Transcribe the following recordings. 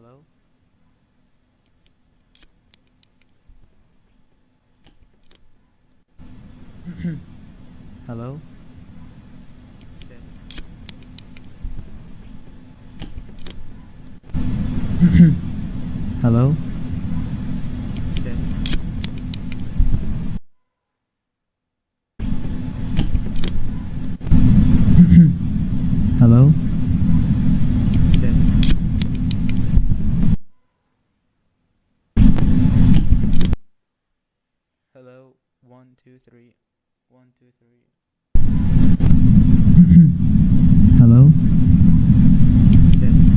Hello? Hello? Test. Hello? Test. Hello? Test. Hello? 1, 2, 3. 1, 2, 3. Hello? Test.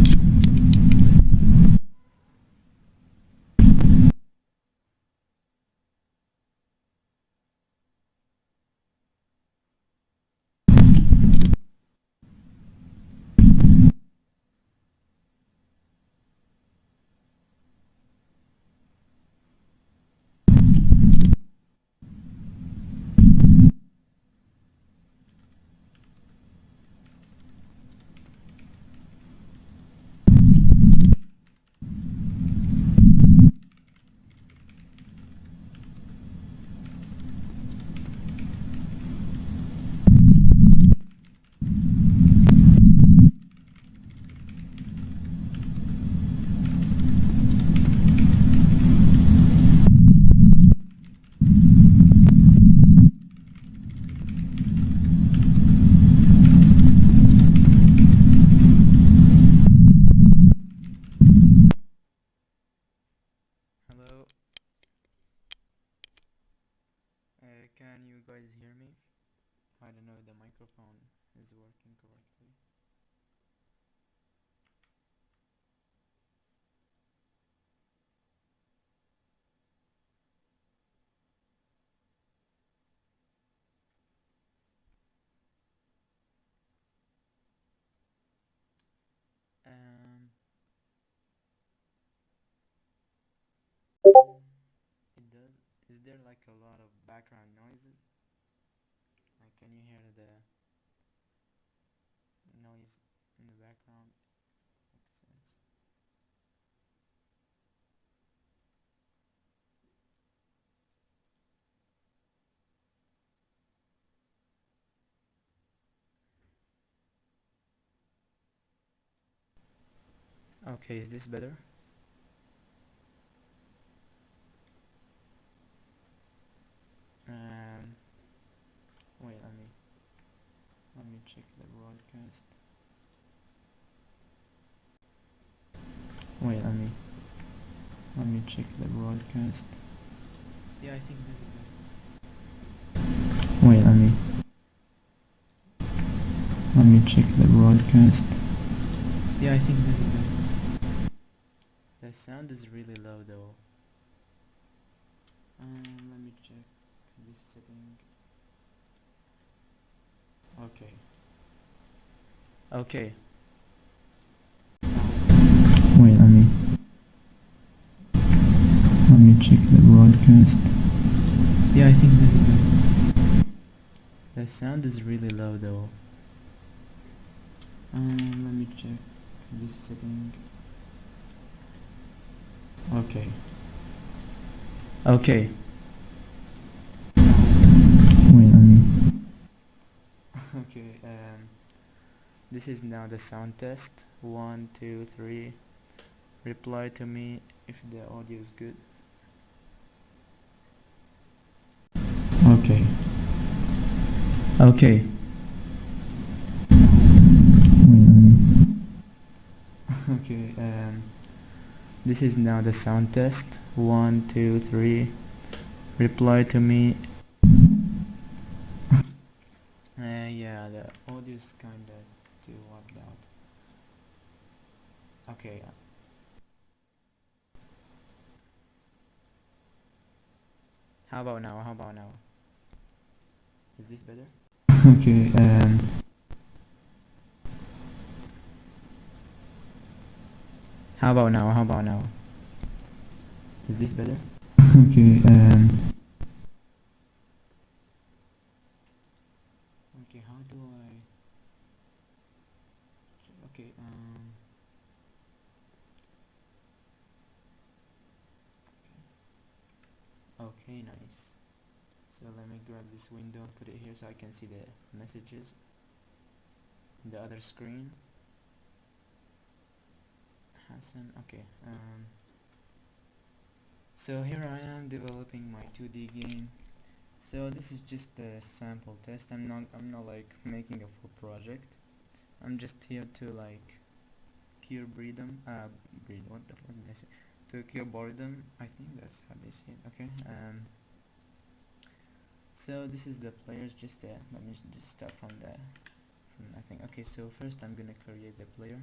Hello? Can you guys hear me? I don't know if the microphone is working correctly. Um, it does. Is there like a lot of background noises? Like, can you hear the noise in the background? Makes sense. Okay, is this better? Um, wait, let me check the broadcast. Wait, let me check the broadcast. Yeah, I think this is better. Wait, let me check the broadcast. Yeah, I think this is better. The sound is really low though. Let me check this setting. Okay. Okay. Wait, let me check the broadcast. Yeah, I think this is better. The sound is really low though. Let me check this setting. Okay. Okay. Wait, okay, this is now the sound test. 1, 2, 3. Reply to me if the audio is good. Okay. Okay. Okay, this is now the sound test. 1, 2, 3. Reply to me. Yeah, the audio is kinda too wiped out. Okay. How about now? How about now? Is this better? Okay, how about now? How about now? Is this better? Okay, okay, how do I... Okay, Okay, nice. So let me grab this window, put it here so I can see the messages in the other screen. Hassan, okay. So here I am developing my 2D game. So this is just a sample test. I'm not like making a full project. I'm just here to like cure boredom. What the fuck did I say? To cure boredom. I think that's how they say it. Okay. So this is the players. Just let me just start from nothing. Okay. So first I'm gonna create the player,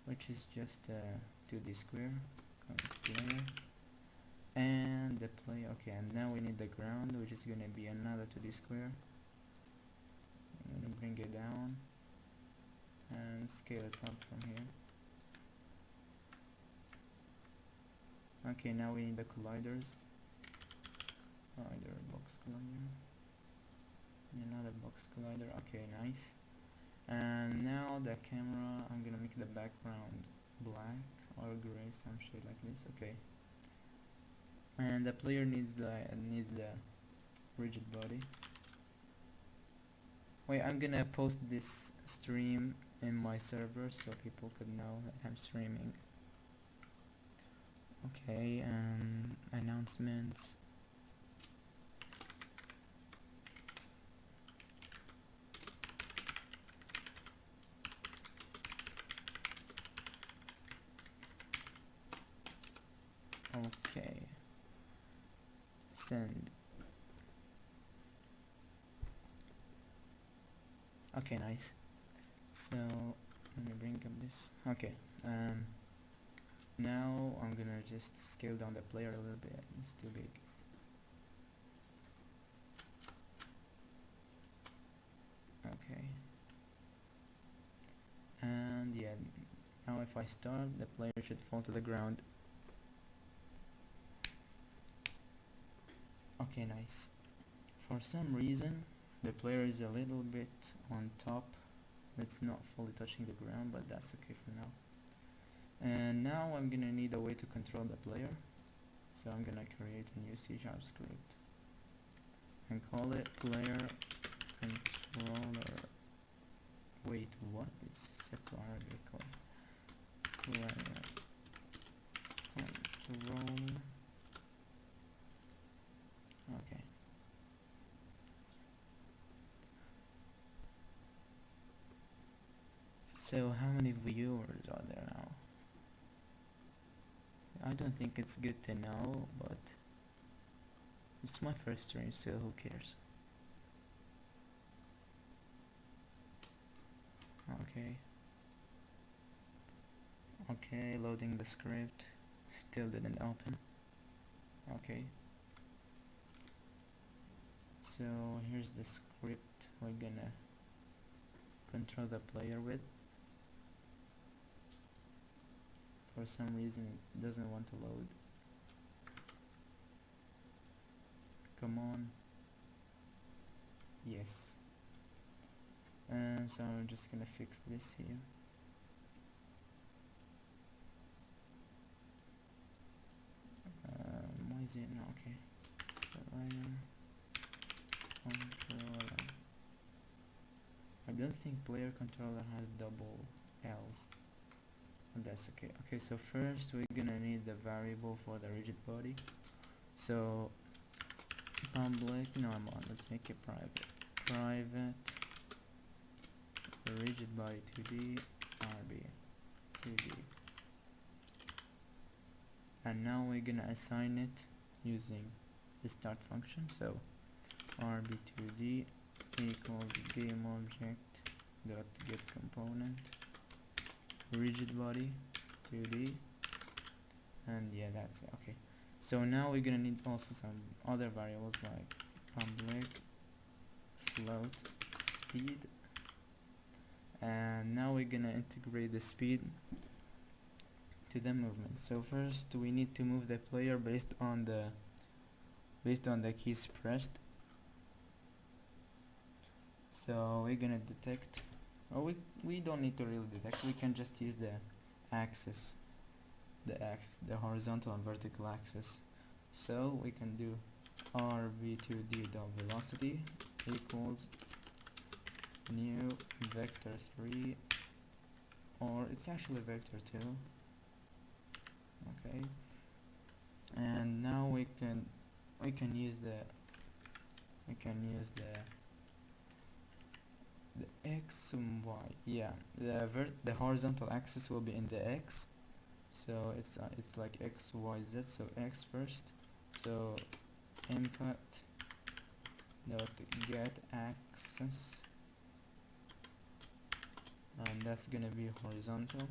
which is just a 2D square. Player. And the player. Okay. And now we need the ground, which is gonna be another 2D square. I'm gonna bring it down and scale it up from here. Okay, now we need the colliders. Box collider, another box collider. Okay, nice. And now the camera, I'm gonna make the background black or gray, some shade like this. Okay. And the player needs the rigid body. Wait, I'm gonna post this stream in my server so people could know that I'm streaming. Okay, announcements. Okay, send. Okay, nice. So let me bring up this. Okay, now I'm gonna just scale down the player a little bit. It's too big. Okay, and yeah, now if I start, the player should fall to the ground. Okay, nice. For some reason the player is a little bit on top. It's not fully touching the ground, but that's okay for now. And now I'm gonna need a way to control the player, so I'm gonna create a new C# script and call it player controller. Wait, what? It's separate called player controller. Okay. So how many viewers are there now? I don't think it's good to know, but it's my first stream, so who cares? Okay, loading the script. Still didn't open. Okay, so here's the script we're gonna control the player with. For some reason it doesn't want to load. Come on. Yes. And so I'm just gonna fix this here. Why is it not okay? Player controller. I don't think player controller has double L's. And that's okay. Okay, so first we're gonna need the variable for the rigid body. So public, no, let's make it private. Private rigid body 2D RB 2D. And now we're gonna assign it using the start function. So RB2D equals game object dot get component rigid body 2D, and yeah, that's it. Okay, so now we're gonna need also some other variables like public float speed, and now we're gonna integrate the speed to the movement. So first we need to move the player based on the keys pressed. So we're gonna detect, or we don't need to really detect, we can just use the axis, the horizontal and vertical axis So we can do rb2d.velocity equals new vector 3, or it's actually vector 2. Okay, and now we can use the x and y. Yeah, the horizontal axis will be in the x, so it's like x y z. So x first, so input dot get axis, and that's gonna be horizontal,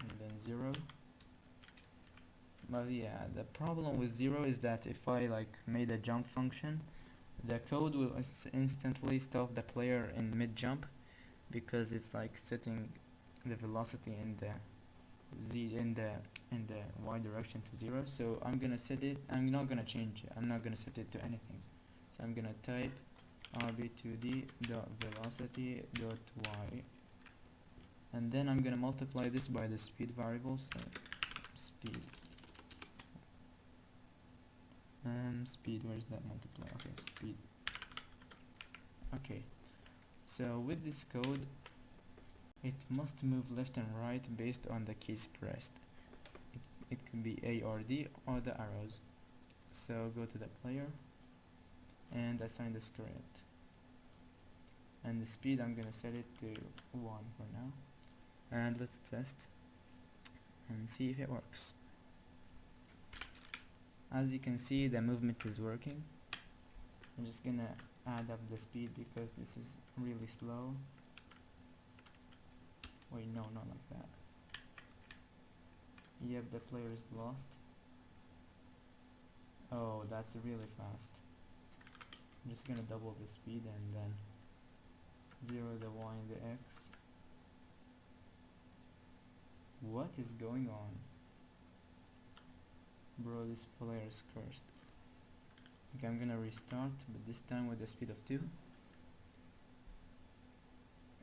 and then 0. But yeah, the problem with 0 is that if I like made a jump function, the code will instantly stop the player in mid jump, because it's like setting the velocity in the y direction to 0. So I'm gonna set it, I'm not gonna change it, I'm not gonna set it to anything. So I'm gonna type rb2d.velocity.y, and then I'm gonna multiply this by the speed variable. So speed, where's that multiply? Okay, speed. Okay, so with this code, it must move left and right based on the keys pressed. It can be A or D or the arrows. So go to the player and assign the script, and the speed I'm gonna set it to 1 for now, and let's test and see if it works. As you can see, the movement is working. I'm just gonna add up the speed because this is really slow. Wait, no, not like that. Yep, the player is lost. Oh, that's really fast. I'm just gonna double the speed and then 0 the y and the x. What is going on? Bro, this player is cursed. Okay, I'm gonna restart, but this time with the speed of 2.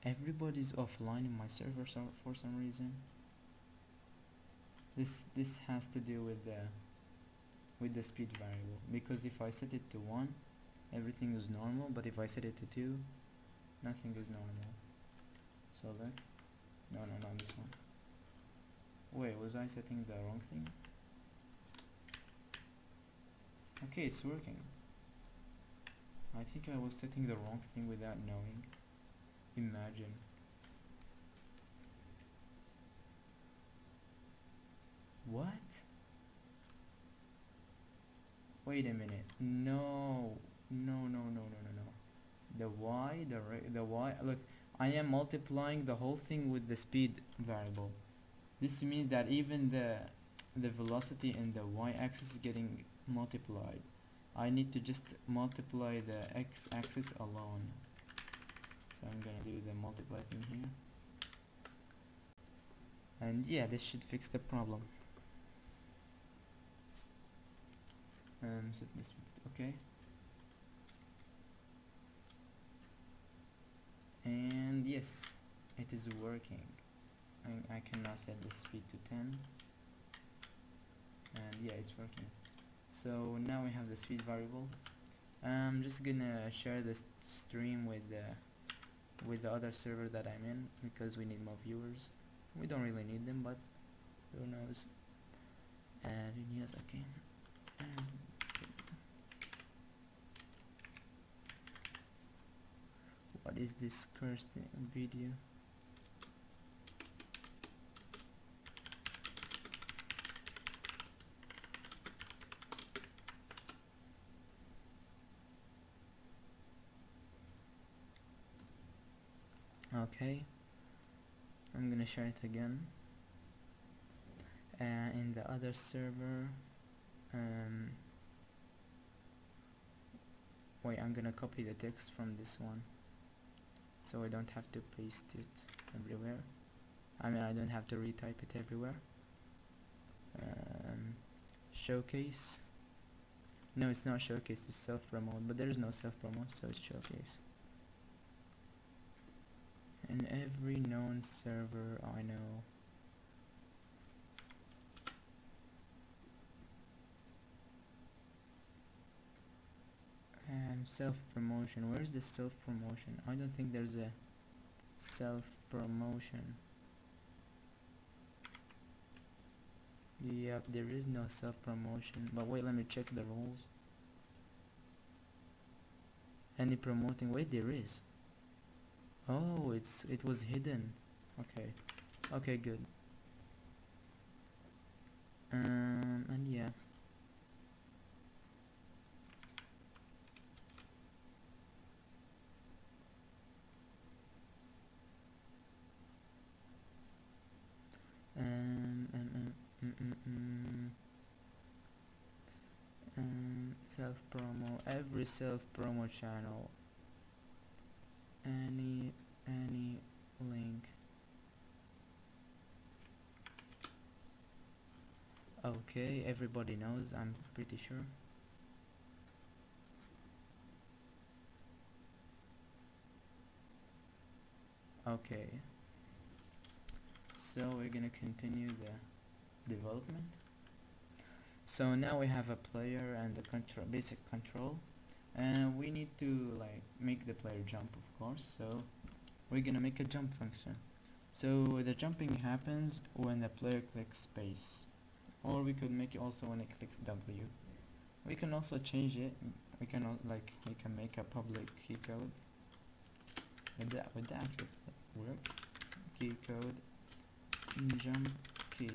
Everybody's offline in my server for some reason. This has to do with the speed variable, because if I set it to 1, everything is normal, but if I set it to 2, nothing is normal. So look, no, not this one. Wait, was I setting the wrong thing? Okay, it's working. I think I was setting the wrong thing without knowing. Imagine. What? Wait a minute. No. The y, the y. Look, I am multiplying the whole thing with the speed variable. This means that even the velocity in the y-axis is getting multiplied. I need to just multiply the x-axis alone. So I'm gonna do the multiply thing here, and yeah, this should fix the problem. Set this okay, and yes, it is working. I can now set the speed to 10, and yeah, it's working. So now we have the speed variable. I'm just gonna share this stream with the other server that I'm in, because we need more viewers. We don't really need them, but who knows. And yes, okay. And what is this cursed video? Okay, I'm gonna share it again in the other server. Wait, I'm gonna copy the text from this one, so I don't have to paste it everywhere. I mean, I don't have to retype it everywhere. Showcase. No, it's not showcase, it's self-promote, but there is no self-promote, so it's showcase. in every known server I know. And self-promotion, where's the self-promotion? I don't think there's a self-promotion. Yep, there is no self-promotion, but wait, let me check the rules. Any promoting, wait, there is. Oh, it was hidden. Okay, okay, good. And yeah, um, um, um, mm, mm, mm. Self promo, every self promo channel, any link. Okay, everybody knows, I'm pretty sure. Okay, so we're gonna continue the development. So now we have a player and the control, basic control, and we need to like make the player jump, of course. So we're gonna make a jump function. So the jumping happens when the player clicks space, or we could make it also when it clicks W. We can also change it. We can make a public key code. Would that actually work? Key code jump key.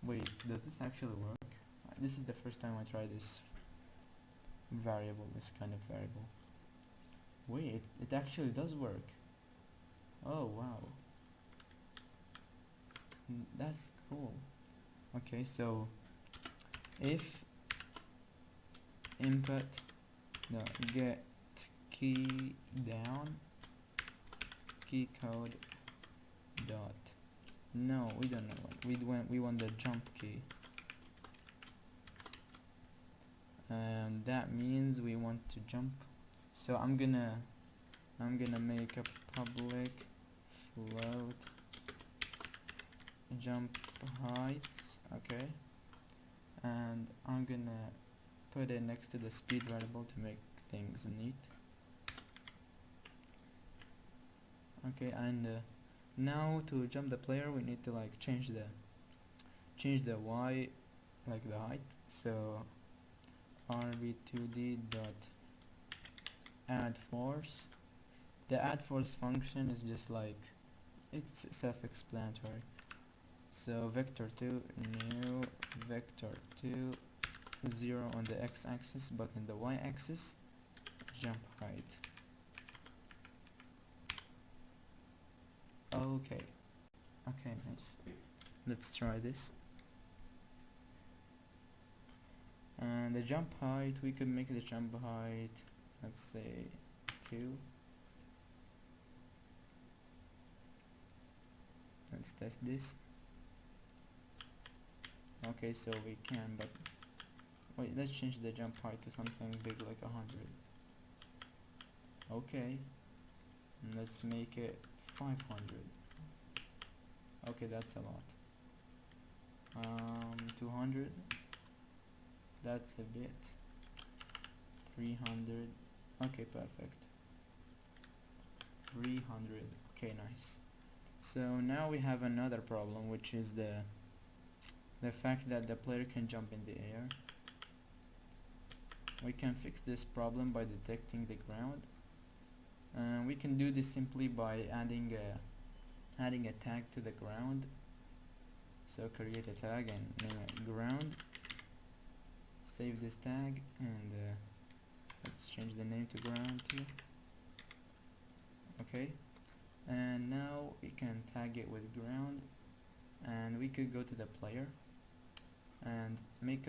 Wait, does this actually work? This is the first time I try this variable, this kind of variable. Wait, it actually does work. Oh wow, that's cool. Okay, so if input no get key down key code dot, no, we don't know what we want the jump key, and that means we want to jump. So I'm gonna make a public float jump heights, okay, and I'm gonna put it next to the speed variable to make things neat. Okay, and now to jump the player we need to like change the y, like the height. So rb2d dot add force. The add force function is just like, it's self-explanatory. So vector2 new vector2 0 on the x-axis, but in the y-axis jump height. Okay, nice. Let's try this. And the jump height, we could make the jump height, let's say 2. Let's test this. Okay, so we can, but wait, let's change the jump height to something big like 100. Okay, and let's make it 500. Okay, that's a lot. 200, that's a bit. 300, okay, perfect. 300, okay, nice. So now we have another problem, which is the fact that the player can jump in the air. We can fix this problem by detecting the ground. We can do this simply by adding a tag to the ground. So create a tag and name it ground. Save this tag and let's change the name to ground too. Okay, and now we can tag it with ground, and we could go to the player and make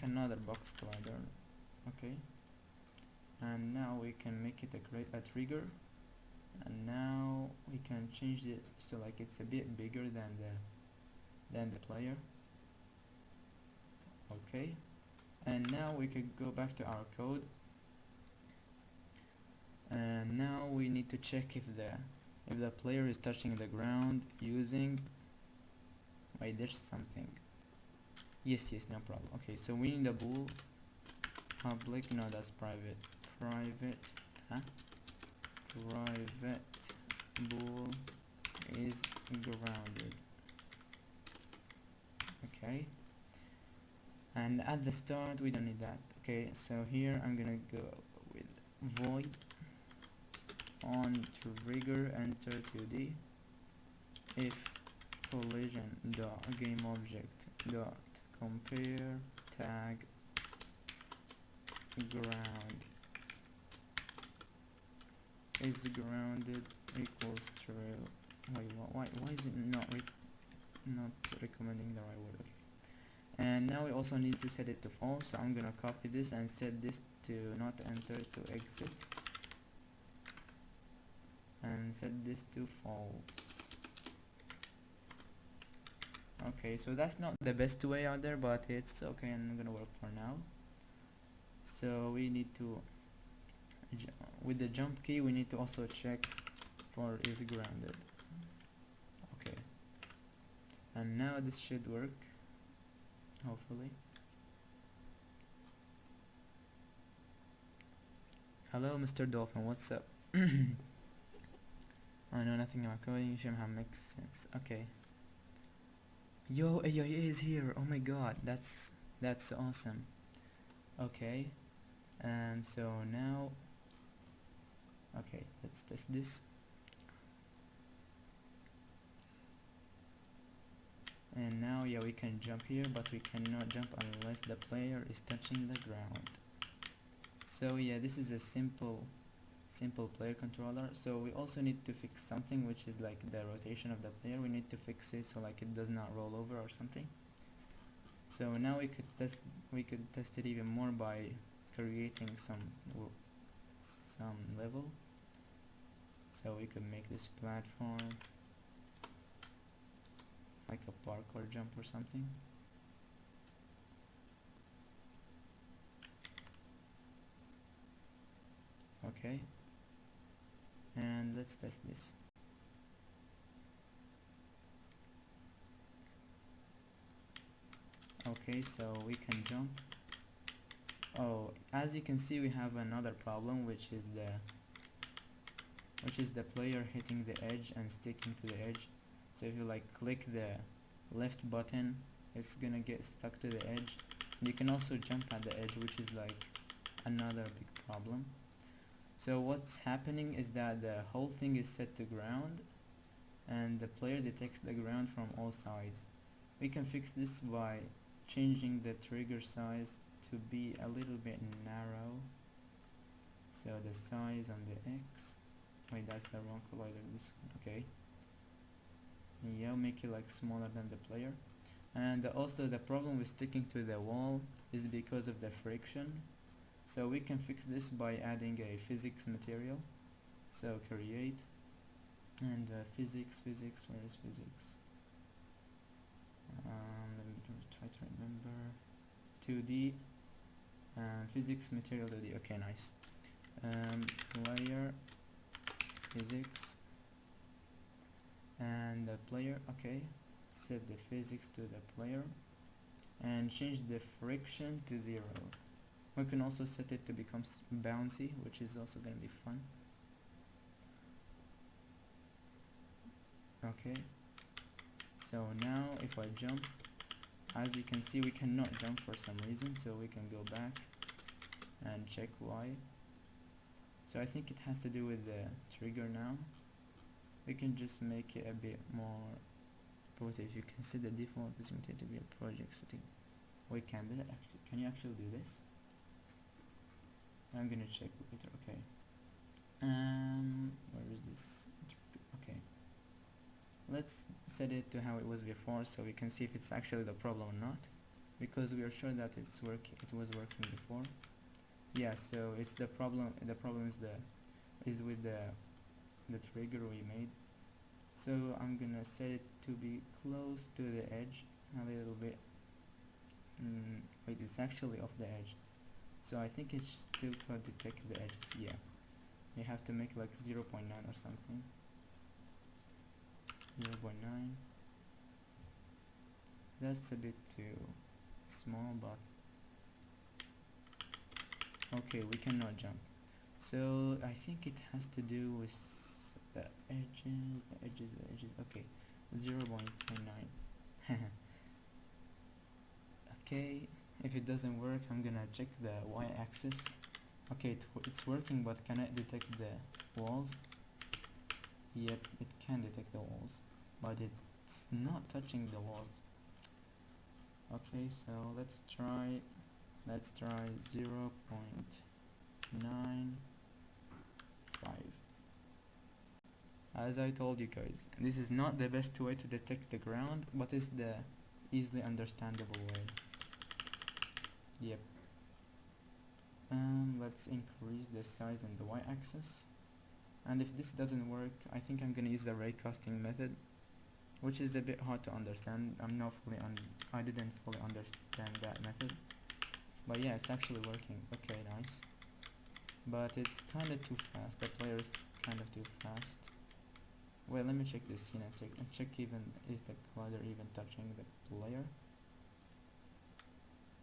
another box collider. Okay, and now we can make it a trigger, and now we can change it so like it's a bit bigger than the player. Okay, and now we could go back to our code, and now we need need to check if the player is touching the ground using, wait, there's something. Yes, no problem. Okay, so we need a bool public, no, that's private. Private bool is grounded. Okay, and at the start we don't need that. Okay, so here I'm gonna go with void on trigger enter 2D if collision dot game object dot compare tag ground is grounded equals true. Wait, why is it not recommending the right word? Okay, and now we also need to set it to false, so I'm gonna copy this and set this to not enter to exit, and set this to false. Okay, so that's not the best way out there, but it's okay and I'm gonna work for now. So we need to with the jump key we need to also check for is grounded. Okay, and now this should work, hopefully. Hello Mr. Dolphin, what's up? I know nothing about coding, Shemham makes sense. Okay. Yo, AIA is here. Oh my god, that's awesome. Okay, so now, okay, let's test this. And now, yeah, we can jump here, but we cannot jump unless the player is touching the ground. So yeah, this is a simple player controller. So we also need to fix something, which is like the rotation of the player. We need to fix it so like it does not roll over or something. So now we could test it even more by creating some level. So we could make this platform like a parkour jump or something. Okay, and let's test this. Okay, so we can jump. Oh, as you can see, we have another problem, which is the player hitting the edge and sticking to the edge. So if you like click the left button, it's gonna get stuck to the edge. You can also jump at the edge, which is like another big problem. So what's happening is that the whole thing is set to ground and the player detects the ground from all sides. We can fix this by changing the trigger size to be a little bit narrow. So the size on the X, wait, that's the wrong collider, this one, okay. Yeah, make it like smaller than the player. And also the problem with sticking to the wall is because of the friction. So we can fix this by adding a physics material. So create and physics, where is physics? Let me try to remember. 2D physics material 2D. Okay, nice. Player physics and the player. Okay, set the physics to the player and change the friction to 0. We can also set it to become bouncy, which is also going to be fun. Okay, so now if I jump, as you can see, we cannot jump for some reason, so we can go back and check why. So I think it has to do with the trigger now. We can just make it a bit more positive. You can set the default is intended to be a project setting. Wait, can you actually do this? I'm gonna check later. Okay. Where is this? Okay. Let's set it to how it was before, so we can see if it's actually the problem or not. Because we are sure that it was working before. Yeah. So it's the problem. The problem is with the trigger we made. So I'm gonna set it to be close to the edge a little bit. Wait, it's actually off the edge. So I think it still could detect the edges, yeah. You have to make like 0.9 or something. 0.9. That's a bit too small, but okay, we cannot jump. So I think it has to do with the edges. Okay, 0.9. Okay, if it doesn't work, I'm gonna check the y-axis. Okay, it's working, but can it detect the walls? Yep, it can detect the walls, but it's not touching the walls. Okay, so let's try 0.95. As I told you guys, this is not the best way to detect the ground, but it's the easily understandable way. Yep. Let's increase the size and the y-axis. And if this doesn't work, I think I'm gonna use the raycasting method, which is a bit hard to understand. I didn't fully understand that method, but yeah, it's actually working. Okay, nice. But it's kinda too fast. The player is kind of too fast. Wait, let me check this scene and check even is the collider even touching the player.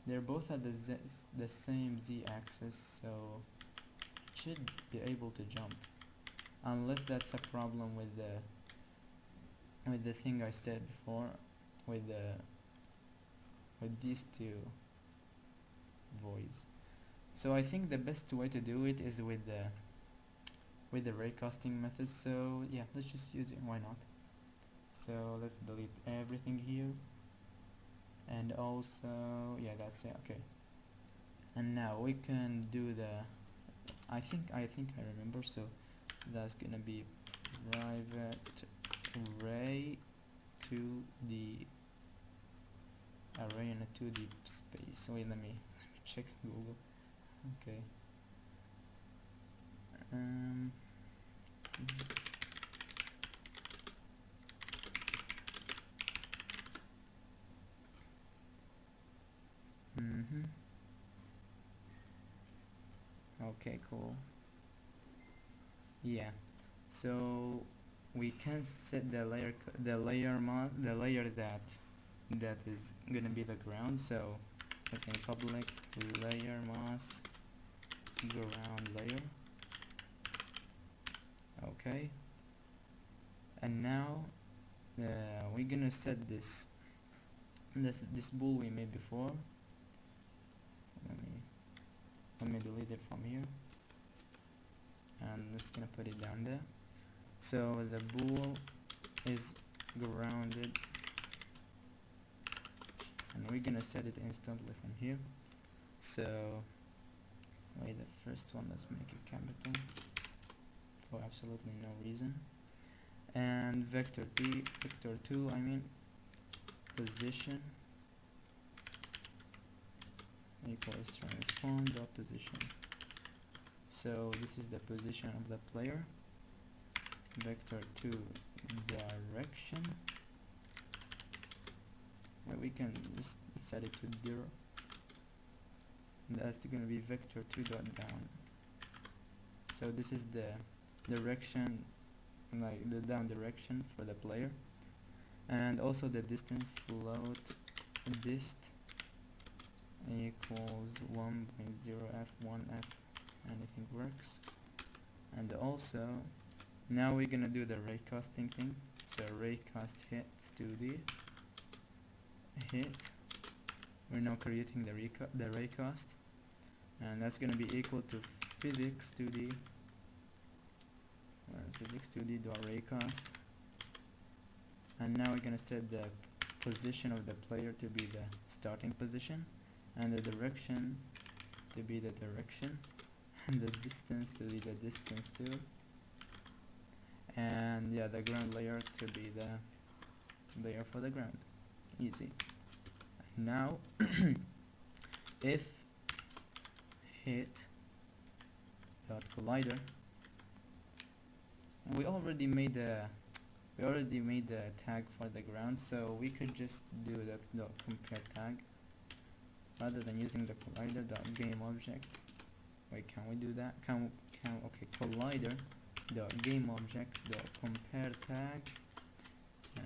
They're both at the same z-axis, so it should be able to jump, unless that's a problem with the thing I said before, with these two voids. So I think the best way to do it is with the raycasting method. So yeah, let's just use it. Why not? So let's delete everything here. And also, yeah, that's it. Okay, and now we can do the I think I remember. So that's gonna be private array to the array in a 2D space. Wait, let me check Google. Okay. Okay, cool. Yeah, so we can set the layer that is gonna be the ground. So let's say public layer mask ground layer. Okay, and now we're gonna set this bool we made before. Let me delete it from here, and just gonna put it down there. So the bool is grounded, and we're gonna set it instantly from here. So wait, the first one, let's make it capital for absolutely no reason. And vector 2, I mean position equals transform dot position. So this is the position of the player. Vector 2 direction. We can just set it to 0. That's gonna be vector 2 dot down. So this is the direction, like the down direction for the player. And also the distance float dist equals 1.0f 1f, anything works. And also now we're gonna do the raycasting thing. So raycast hit 2D hit. We're now creating the raycast, and that's gonna be equal to physics 2D physics 2D dot raycast. And now we're gonna set the position of the player to be the starting position, and the direction to be the direction, and the distance to be the distance too, and yeah, the ground layer to be the layer for the ground. Easy. Now if hit dot collider, we already made the tag for the ground, so we could just do the dot compare tag rather than using the collider dot game object. Wait, can we do that? Can okay, collider dot game object dot compare tag,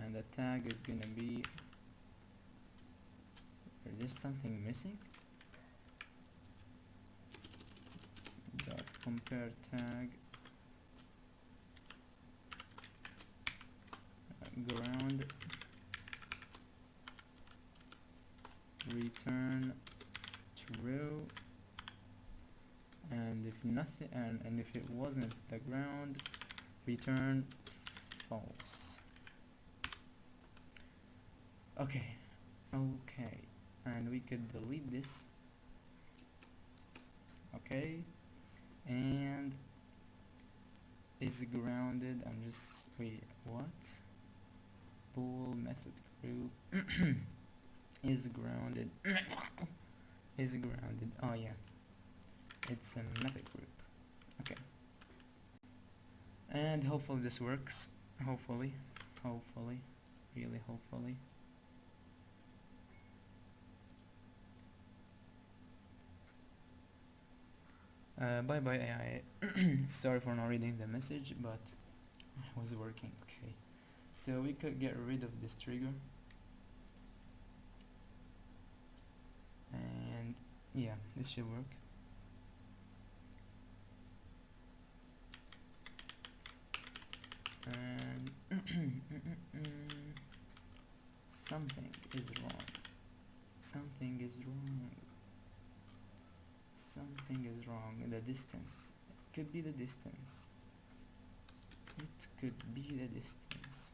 and the tag is gonna be, is there something missing? Dot compare tag ground return true, and if nothing, and if it wasn't the ground, return false. Okay, and we could delete this. Okay, and is grounded. I'm just, wait, what? Bool method group is grounded. Is grounded. Oh yeah, it's a method group. Okay, and hopefully this works. Hopefully, really hopefully. Bye bye AI. Sorry for not reading the message, but it was working. Okay, so we could get rid of this trigger, and yeah, this should work. And something is wrong. Something is wrong. Something is wrong. The distance. It could be the distance. It could be the distance.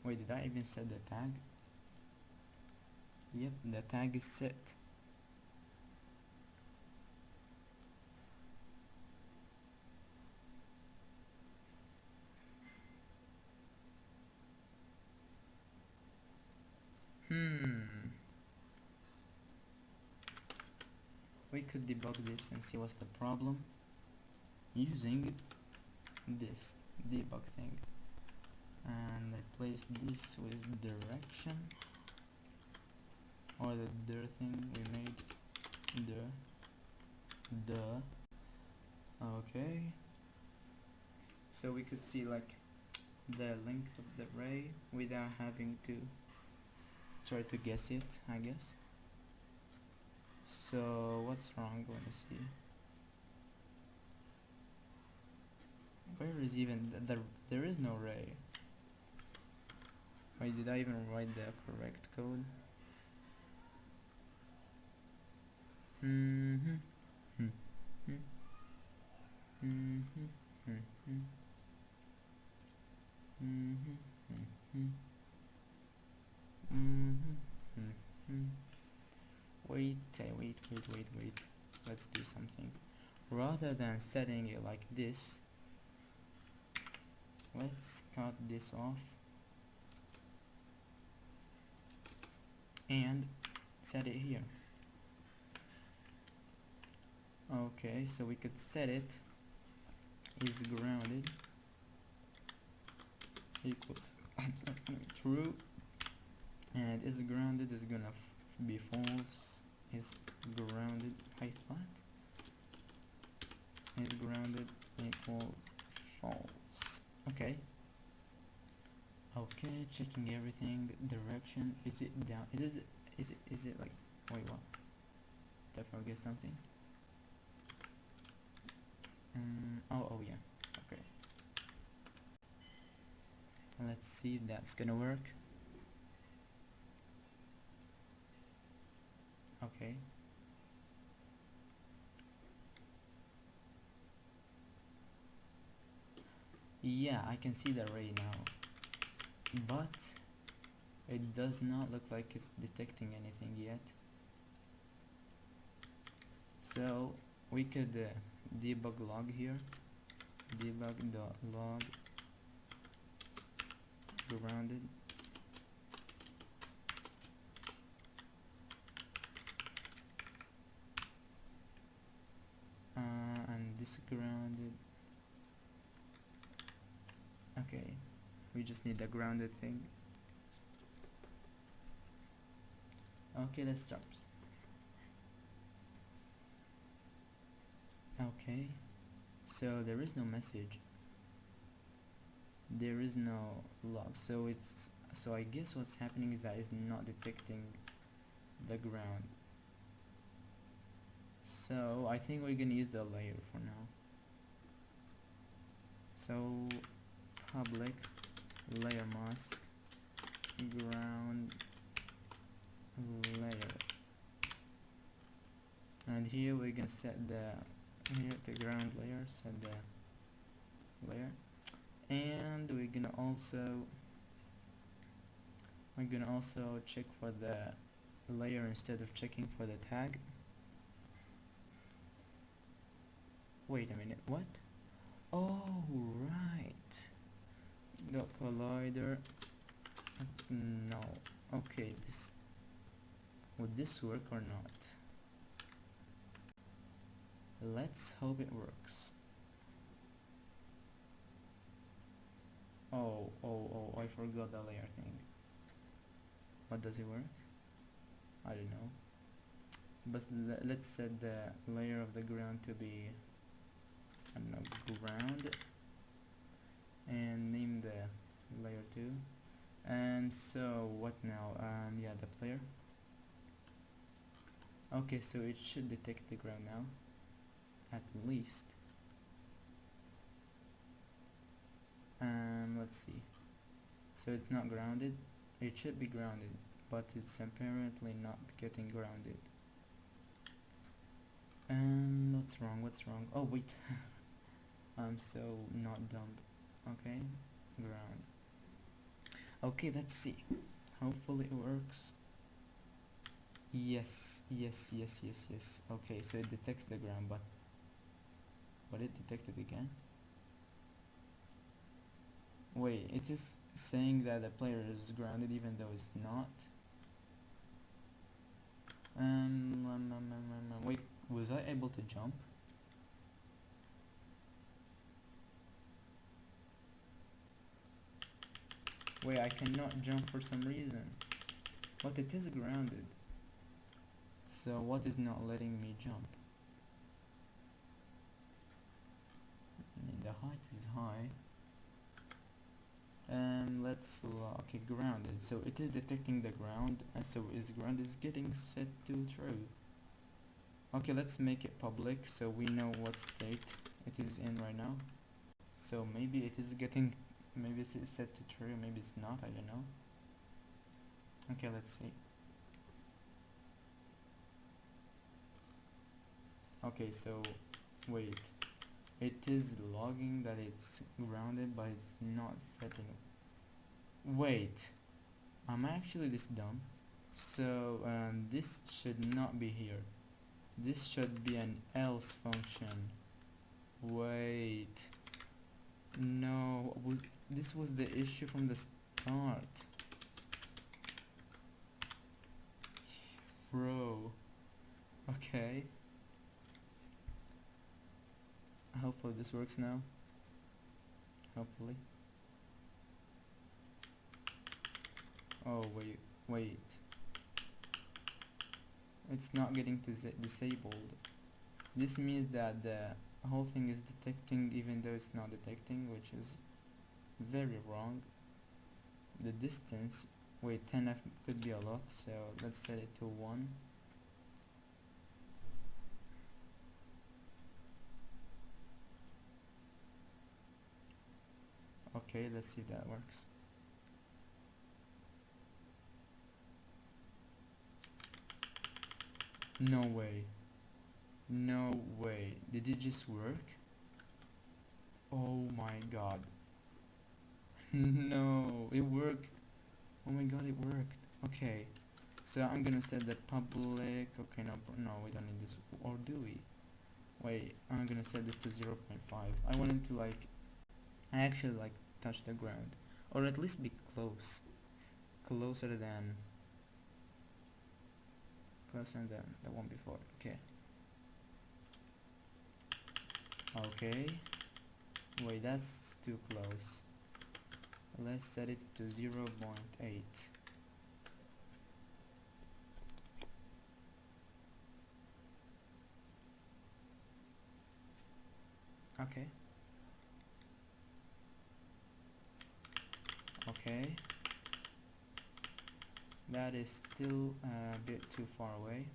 Wait, did I even set the tag? Yep, the tag is set. We could debug this and see what's the problem using this debug thing, and replace this with direction, or the dir thing we made. Okay, so we could see like the length of the array without having to try to guess it, I guess. So what's wrong? Let me see. Where is even there is no array. Wait, did I even write the correct code? Wait. Let's do something. Rather than setting it like this, let's cut this off and set it here. Okay, so we could set it is grounded equals true, and is grounded is gonna be false. Is grounded, wait, what? Is grounded equals false. Okay, checking everything. Direction, is it down? Is it like, wait, what? Did I forget something? Oh yeah, okay. Let's see if that's gonna work. Okay. Yeah, I can see the array now, but it does not look like it's detecting anything yet. So we could debug log here, debug.log grounded, and this grounded. Okay, we just need a grounded thing. Okay, let's start. Okay, so there is no message, there is no log, so I guess what's happening is that it's not detecting the ground. So I think we're gonna use the layer for now. So public layer mask ground layer, and here we're gonna set the ground layer, set the layer, and we're gonna also check for the layer instead of checking for the tag. Wait a minute, what? Oh right, the collider. No, okay, would this work or not? Let's hope it works. Oh, I forgot the layer thing. What does it work? I don't know. But let's set the layer of the ground to be, I don't know, ground, and name the layer 2. And so what now? Yeah, the player. Okay, so it should detect the ground now, at least. Let's see. So it's not grounded. It should be grounded, but it's apparently not getting grounded. What's wrong? Oh wait, I'm so not dumb. Okay, ground. Okay, let's see. Hopefully it works. Yes. Okay, so it detects the ground, but it detected again. Wait, it is saying that the player is grounded even though it's not. Wait, was I able to jump? Wait, I cannot jump for some reason. But it is grounded. So what is not letting me jump? The height is high. Let's okay, grounded. So it is detecting the ground, and so ground is getting set to true. Okay, let's make it public so we know what state it is in right now. So maybe it is getting, maybe it's set to true, maybe it's not, I don't know. Okay, let's see. Okay, so wait, it is logging that it's grounded, but it's not setting. Wait, I'm actually this dumb. So this should not be here. This should be an else function. Wait, no, this was the issue from the start, bro. Okay, hopefully this works now. Hopefully. Oh wait, it's not getting to disabled. This means that the whole thing is detecting even though it's not detecting, which is very wrong. The distance, wait, 10F could be a lot, so let's set it to 1. Okay, let's see if that works. No way. No way. Did it just work? Oh my god. No, it worked. Oh my god, it worked. Okay. So I'm gonna set the public. Okay, no, we don't need this. Or do we? Wait, I'm gonna set this to 0.5. I wanted to actually touch the ground. Or at least be close. Closer than the one before. Okay. Okay, wait, that's too close. Let's set it to 0.8. Okay. Okay. That is still a bit too far away.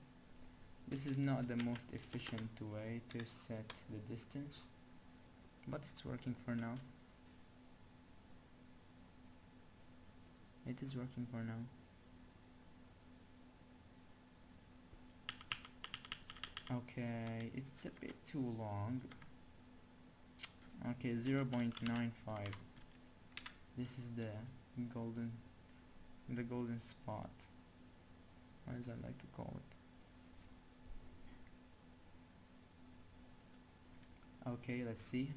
This is not the most efficient way to set the distance, but it's working for now. It is working for now. Okay, it's a bit too long. Okay, 0.95. This is the golden spot, as I like to call it. Okay, let's see.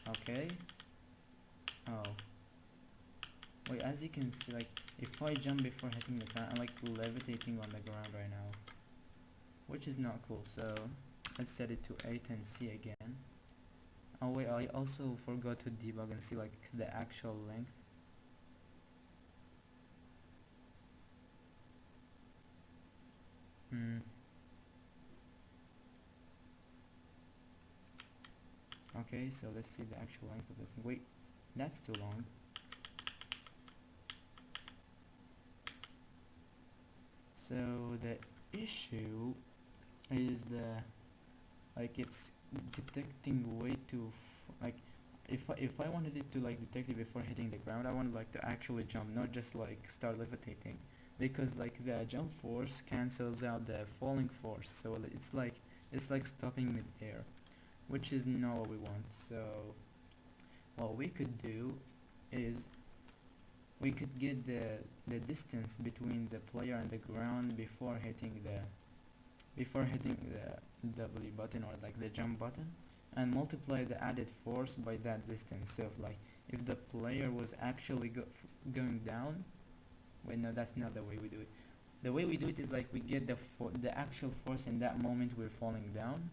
Okay. Oh. Wait, as you can see, like, if I jump before hitting the ground, I'm like levitating on the ground right now, which is not cool. So let's set it to 8 and see again. Oh wait, I also forgot to debug and see like the actual length. Okay, so let's see the actual length of the thing. Wait, that's too long. So the issue is it's detecting way too like if I wanted it to like detect it before hitting the ground, I wanted like to actually jump, not just like start levitating, because like the jump force cancels out the falling force, so it's like stopping mid-air, which is not what we want. So what we could do is we could get the distance between the player and the ground before hitting the W button or like the jump button, and multiply the added force by that distance. So if the player was actually going down, wait, no, that's not the way we do it. The way we do it is like we get the actual force in that moment we're falling down,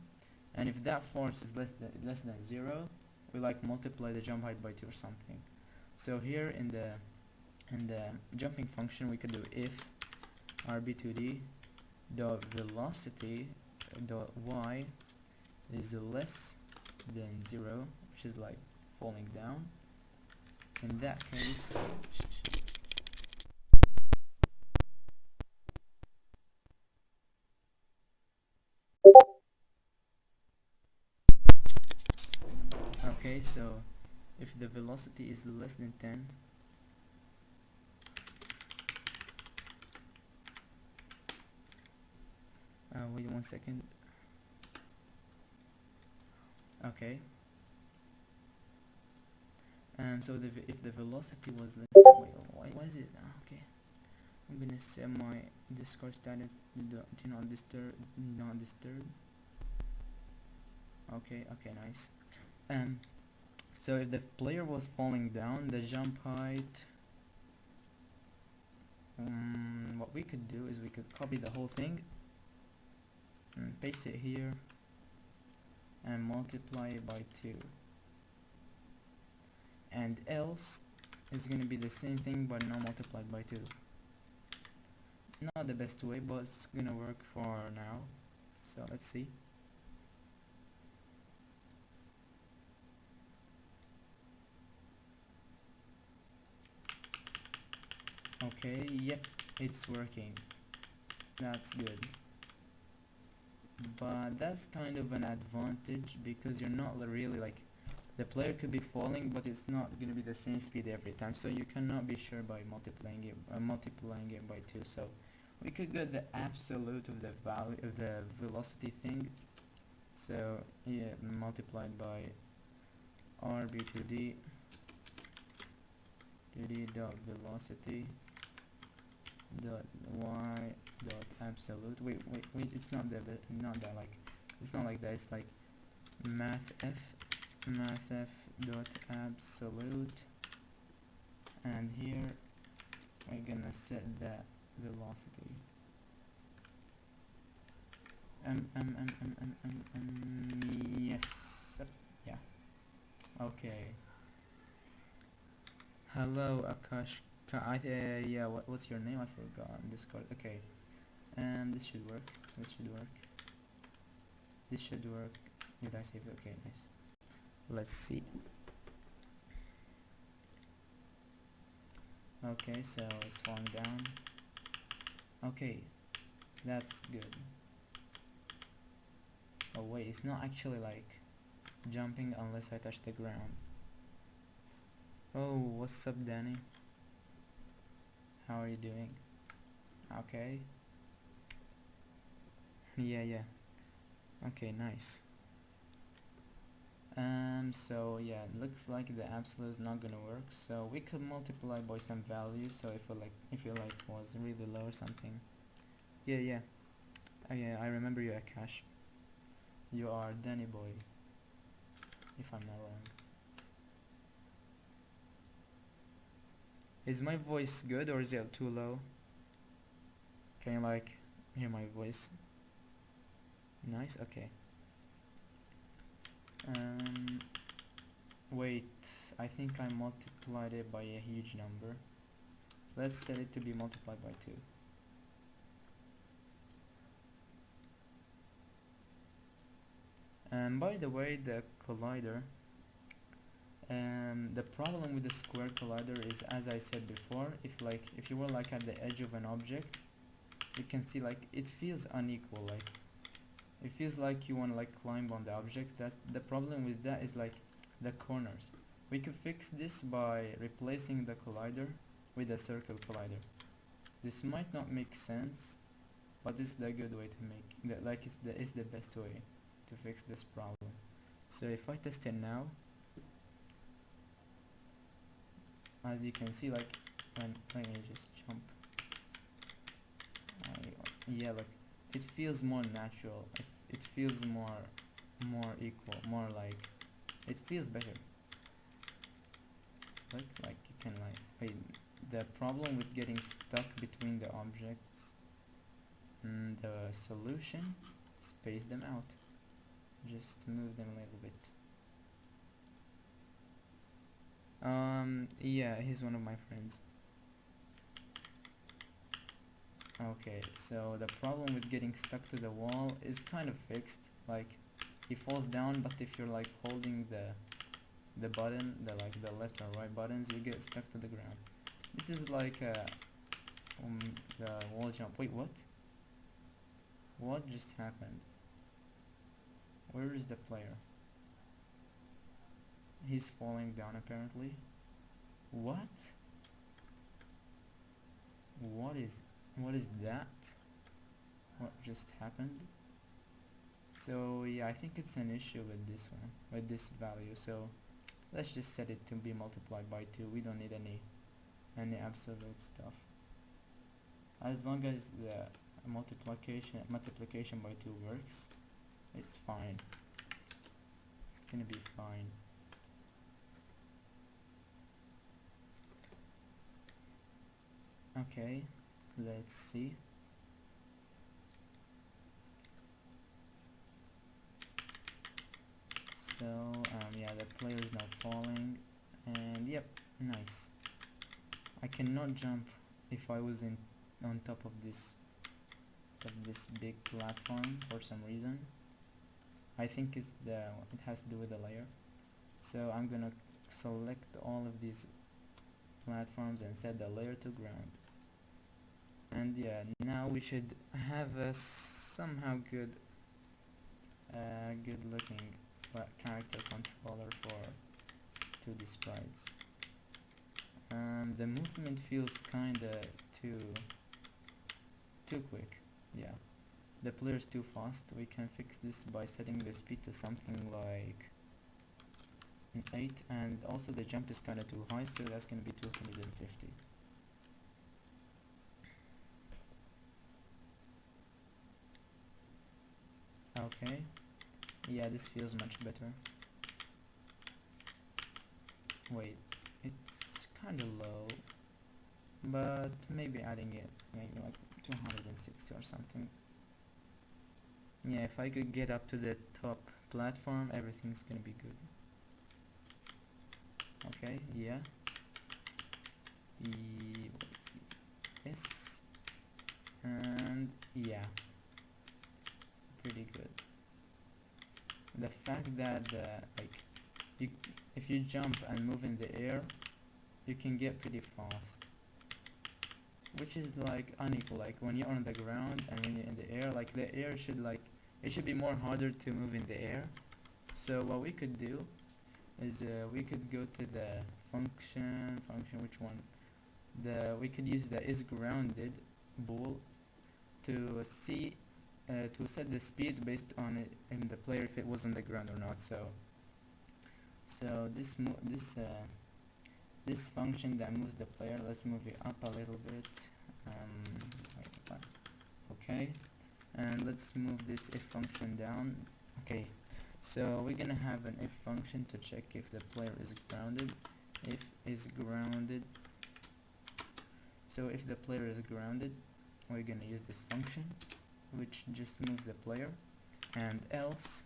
and if that force is less than 0, we like multiply the jump height by 2 or something. So here in the jumping function, we could do if rb2d the velocity dot y is less than 0, which is like falling down. In that case, okay, so if the velocity is less than 10, wait 1 second. Okay, and so if the velocity was less than, wait, why is this now? Okay, I'm gonna set my Discord status to not disturb. Okay, nice. So if the player was falling down, the jump height, what we could do is we could copy the whole thing and paste it here and multiply it by 2, and else it's gonna be the same thing but not multiplied by 2. Not the best way, but it's gonna work for now. So let's see. Okay, yep, it's working. That's good. But that's kind of an advantage because you're not really like, the player could be falling, but it's not going to be the same speed every time, so you cannot be sure by multiplying it by 2. So we could get the absolute of the value of the velocity thing. So yeah, multiplied by rb2d dot velocity dot y dot absolute. Wait, it's not that like, it's not like that. It's like mathf dot absolute, and here we're gonna set that velocity. Yes. Yeah. Okay. Hello, Akash. Yeah. What's your name? I forgot. On Discord. Okay. This should work. This should work. This should work. Did I save it? Okay, nice. Let's see. Okay, so it's falling down. Okay, that's good. Oh wait, it's not actually like jumping unless I touch the ground. Oh, what's up, Danny? How are you doing? Okay. Yeah. Okay, nice. So yeah, it looks like the absolute is not gonna work. So we could multiply by some value. So if you like was really low or something. Yeah. Yeah, I remember you, Akash. You are Danny boy, if I'm not wrong. Is my voice good or is it too low? Can you like hear my voice? Nice. Okay. Wait, I think I multiplied it by a huge number. Let's set it to be multiplied by 2. By the way, the collider, the problem with the square collider is, as I said before, if you were like at the edge of an object, you can see like it feels unequal, like it feels like you want to like climb on the object. That's the problem with that, is like the corners. We could fix this by replacing the collider with a circle collider. This might not make sense, but it's the good way to make that, like it's the best way to fix this problem. So if I test it now, as you can see, like let me just jump. Yeah, like it feels more natural. It feels more equal, more like it feels better. Like you can like wait. The problem with getting stuck between the objects, the solution, space them out. Just move them a little bit. Yeah, he's one of my friends. Okay, so the problem with getting stuck to the wall is kind of fixed. Like he falls down, but if you're like holding the button, the left or right buttons, you get stuck to the ground. This is like the wall jump. Wait, what? What just happened? Where is the player? He's falling down apparently. What? What is that? What just happened? So yeah, I think it's an issue with this one, with this value. So let's just set it to be multiplied by 2. We don't need any absolute stuff. As long as the multiplication by 2 works, it's fine. It's gonna be fine. Okay, let's see. So yeah, the player is now falling, and yep, nice. I cannot jump if I was on top of this big platform for some reason. I think it has to do with the layer. So I'm gonna select all of these platforms and set the layer to ground. And yeah, now we should have a somehow good looking character controller for 2D sprites. The movement feels kinda too quick. Yeah, the player is too fast. We can fix this by setting the speed to something like 8, and also the jump is kinda too high, so that's gonna be 250. Okay, yeah, this feels much better. Wait, it's kinda low, but maybe adding it, maybe like 260 or something. Yeah, if I could get up to the top platform, everything's gonna be good. Okay, yeah. Yes. And yeah, pretty good. The fact that like you, if you jump and move in the air, you can get pretty fast, which is like unequal. Like when you're on the ground and when you're in the air, like the air should like it should be more harder to move in the air. So what we could do is we could go to the function which one, we could use the is grounded bool to see to set the speed based on it in the player if it was on the ground or not. So this function that moves the player, let's move it up a little bit. Wait, okay, and let's move this if function down. Okay, so we're gonna have an if function to check if the player is grounded. If is grounded. So if the player is grounded, we're gonna use this function which just moves the player, and else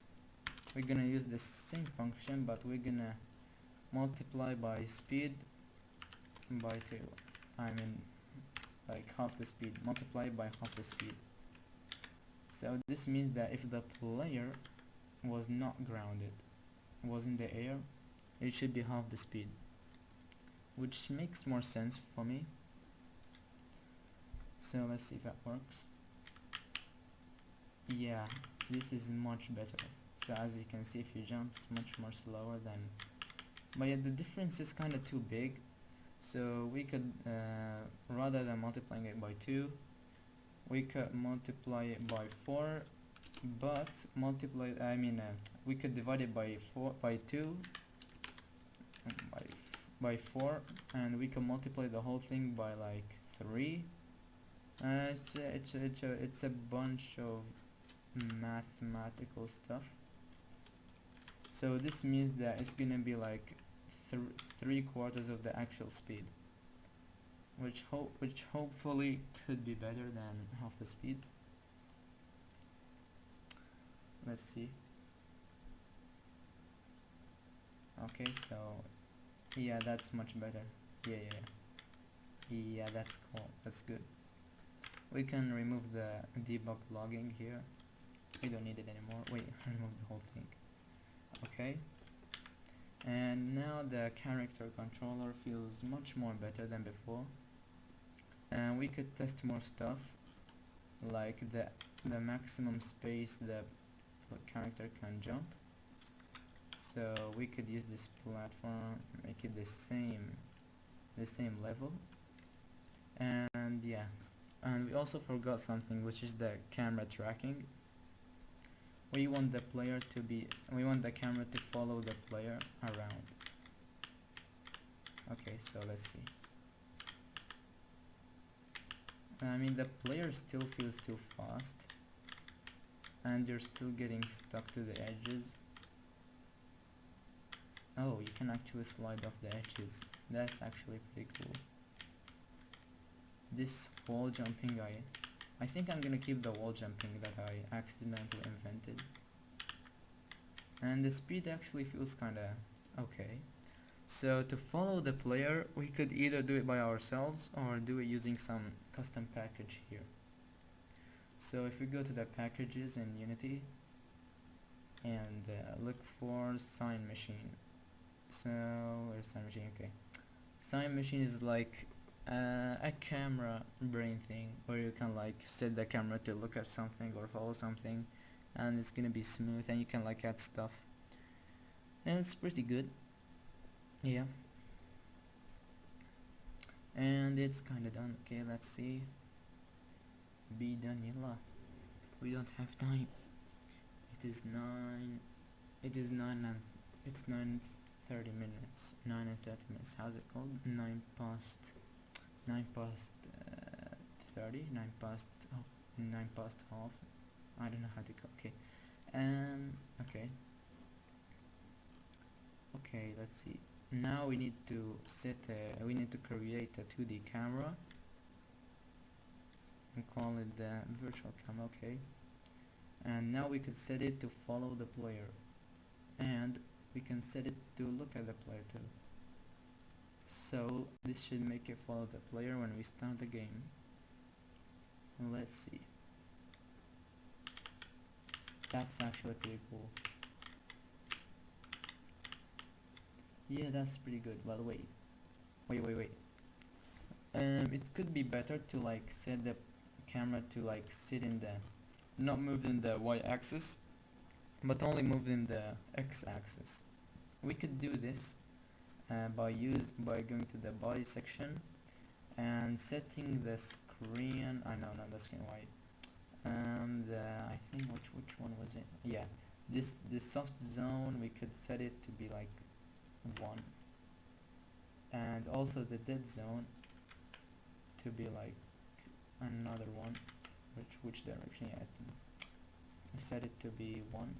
we're gonna use the same function but we're gonna multiply by speed by 2. I mean like half the speed, multiply by half the speed. So this means that if the player was not grounded, was in the air, it should be half the speed, which makes more sense for me. So let's see if that works. Yeah, this is much better. So as you can see, if you jump, it's much more slower than, but yeah, the difference is kind of too big. So we could rather than multiplying it by 2, we could multiply it by 4, but we could divide it by 2 by 4, and we can multiply the whole thing by like 3. It's a bunch of mathematical stuff. So this means that it's gonna be like 3/4 of the actual speed, which hopefully could be better than half the speed. Let's see. Okay, so yeah, that's much better. Yeah, that's cool, that's good. We can remove the debug logging here. We don't need it anymore. Wait, remove the whole thing. Okay, and now the character controller feels much more better than before, and we could test more stuff like the maximum space the character can jump. So we could use this platform, make it the same level, and yeah, and we also forgot something, which is the camera tracking. We want the camera to follow the player around. Okay, so let's see. I mean, the player still feels too fast, and you're still getting stuck to the edges. Oh, you can actually slide off the edges. That's actually pretty cool. This wall jumping, I think I'm gonna keep the wall jumping that I accidentally invented. And the speed actually feels kinda okay. So to follow the player, we could either do it by ourselves or do it using some custom package here. So if we go to the packages in Unity and look for Sign Machine. So where's Sign Machine? Okay, Sign Machine is like a camera brain thing where you can like set the camera to look at something or follow something, and it's gonna be smooth, and you can like add stuff, and it's pretty good. Yeah, and it's kinda done. Okay, let's see. Be done, yalla. We don't have time. It is 9:30 minutes. 9:30 minutes. How's it called? 9 past 30. 9 past half. I don't know how to go. Okay. Okay, let's see. Now we need to create a 2D camera and call it the virtual camera. Okay, And now we could set it to follow the player, and we can set it to look at the player too. So this should make it follow the player when we start the game. Let's see. That's actually pretty cool. Yeah, that's pretty good. But wait. It could be better to like set the camera to like sit in the, not move in the y-axis, but only move in the x-axis. We could do this by going to the body section and setting the screen. Not the screen white. I think which one was it? Yeah, this soft zone, we could set it to be like 1, and also the dead zone to be like another 1. Which direction? Yeah, we set it to be 1.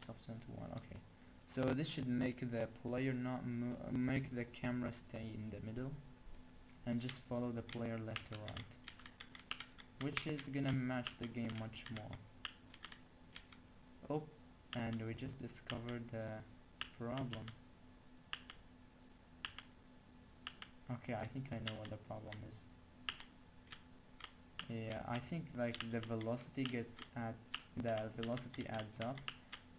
Soft zone to 1. Okay, so this should make the player not make the camera stay in the middle and just follow the player left or right, which is gonna match the game much more. Oh, and we just discovered the problem. Okay, I think I know what the problem is. Yeah, I think like the velocity adds up,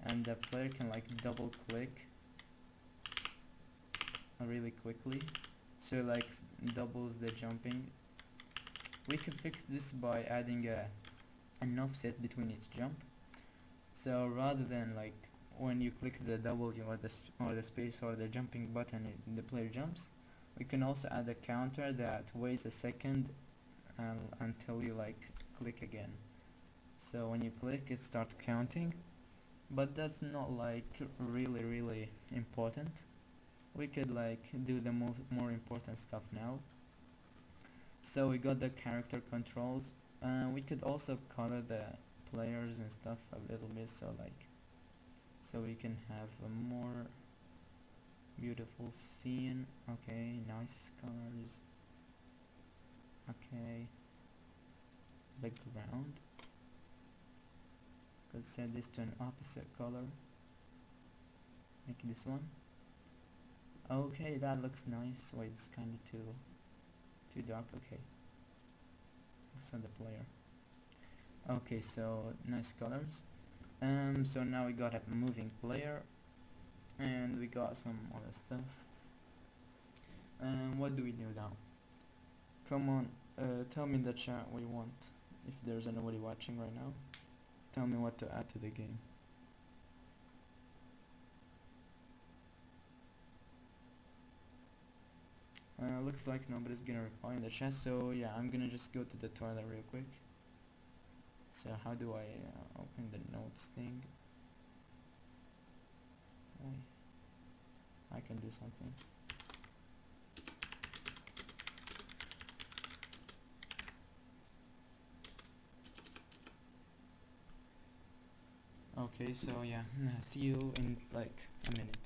and the player can like double click really quickly, so like doubles the jumping. We can fix this by adding an offset between each jump. So rather than like when you click the W or the space or the jumping button, the player jumps, we can also add a counter that waits a second until you like click again. So when you click, it starts counting, but that's not like really important. We could like do the more important stuff now. So we got the character controls. We could also color the players and stuff a little bit, so we can have a more beautiful scene. Okay, nice colors. Okay, the ground, let's set this to an opposite color, make this one. Okay, that looks nice. Wait, it's kinda too dark. Okay, so the player. Okay, so nice colors. So now we got a moving player, and we got some other stuff. What do we do now? Come on, tell me in the chat what you want. If there's anybody watching right now, tell me what to add to the game. Looks like nobody's gonna reply in the chat, so yeah, I'm gonna just go to the toilet real quick. So how do I open the notes thing? I can do something. Okay, so yeah, see you in like a minute.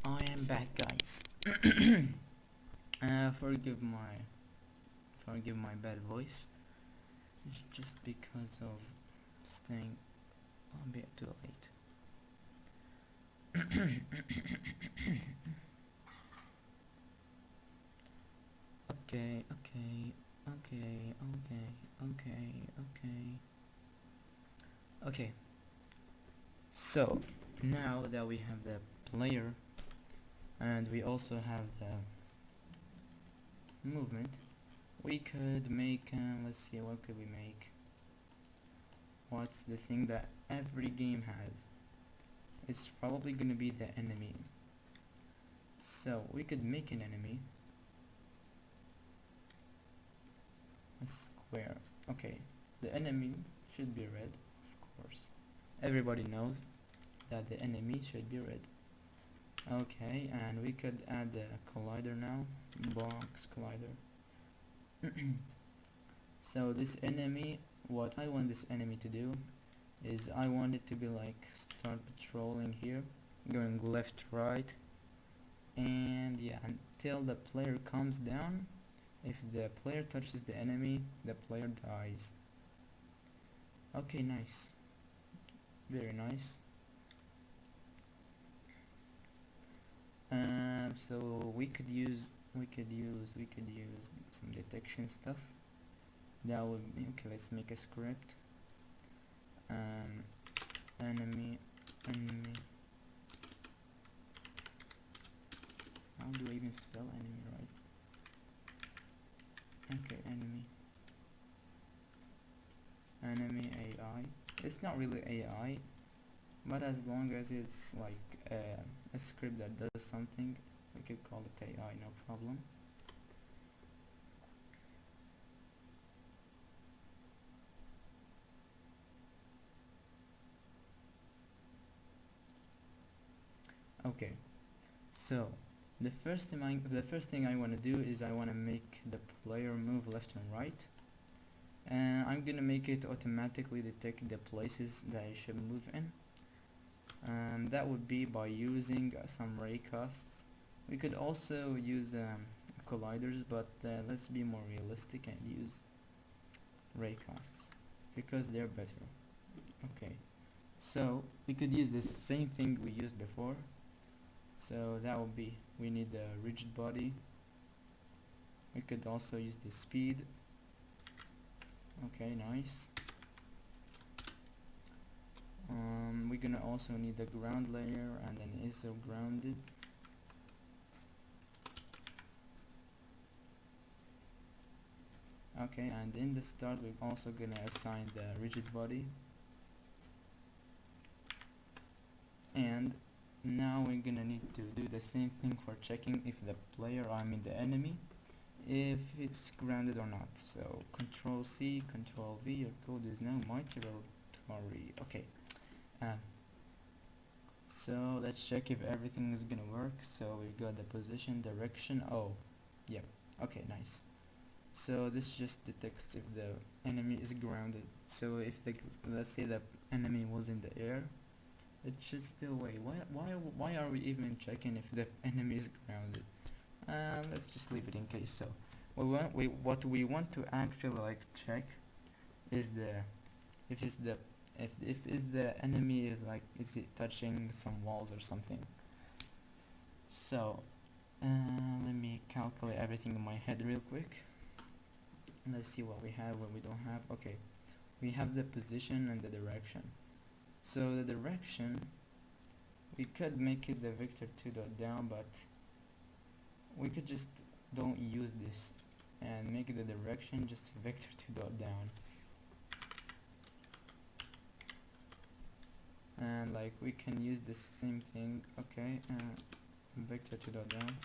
I am back, guys. Forgive my bad voice. It's just because of staying a bit too late. Okay. So now that we have the player and we also have the movement, we could make let's see, what could we make? What's the thing that every game has? It's probably gonna be the enemy. So we could make an enemy, a square. Okay, the enemy should be red, of course. Everybody knows that the enemy should be red. Okay, and we could add the collider now, box collider. So this enemy, what I want this enemy to do is I want it to be like start patrolling here, going left, right, and yeah, until the player comes down. If the player touches the enemy, the player dies. Okay, nice, very nice. So we could use some detection stuff. That would be okay. Let's make a script. Enemy. How do I even spell enemy right? Okay, enemy AI. It's not really AI, but as long as it's like a script that does something, we could call it AI, no problem. Okay, so the first thing I want to do is I want to make the player move left and right, and I'm gonna make it automatically detect the places that I should move in. That would be by using some raycasts. We could also use colliders, but let's be more realistic and use raycasts because they're better. Okay, so we could use the same thing we used before. So that would be, we need the rigid body. We could also use the speed. Okay, nice. We're gonna also need the ground layer and then ISO grounded. Okay, and in the start we're also gonna assign the rigid body. And now we're gonna need to do the same thing for checking if the player, I mean the enemy, if it's grounded or not. So Control C, Control V, your code is now my territory. Okay, so let's check if everything is gonna work. So we got the position, direction. Oh, yep. Okay, nice. So this just detects if the enemy is grounded. So if let's say the enemy was in the air, it should still wait. Why are we even checking if the enemy is grounded? Let's just leave it in case. So what we want to actually like check is if the enemy is like, is it touching some walls or something. So let me calculate everything in my head real quick. Let's see what we have, what we don't have. Okay, we have the position and the direction. So the direction, we could make it the vector 2 dot down, but we could just don't use this and make the direction just vector 2 dot down. And like we can use the same thing. Okay, vector 2 dot down,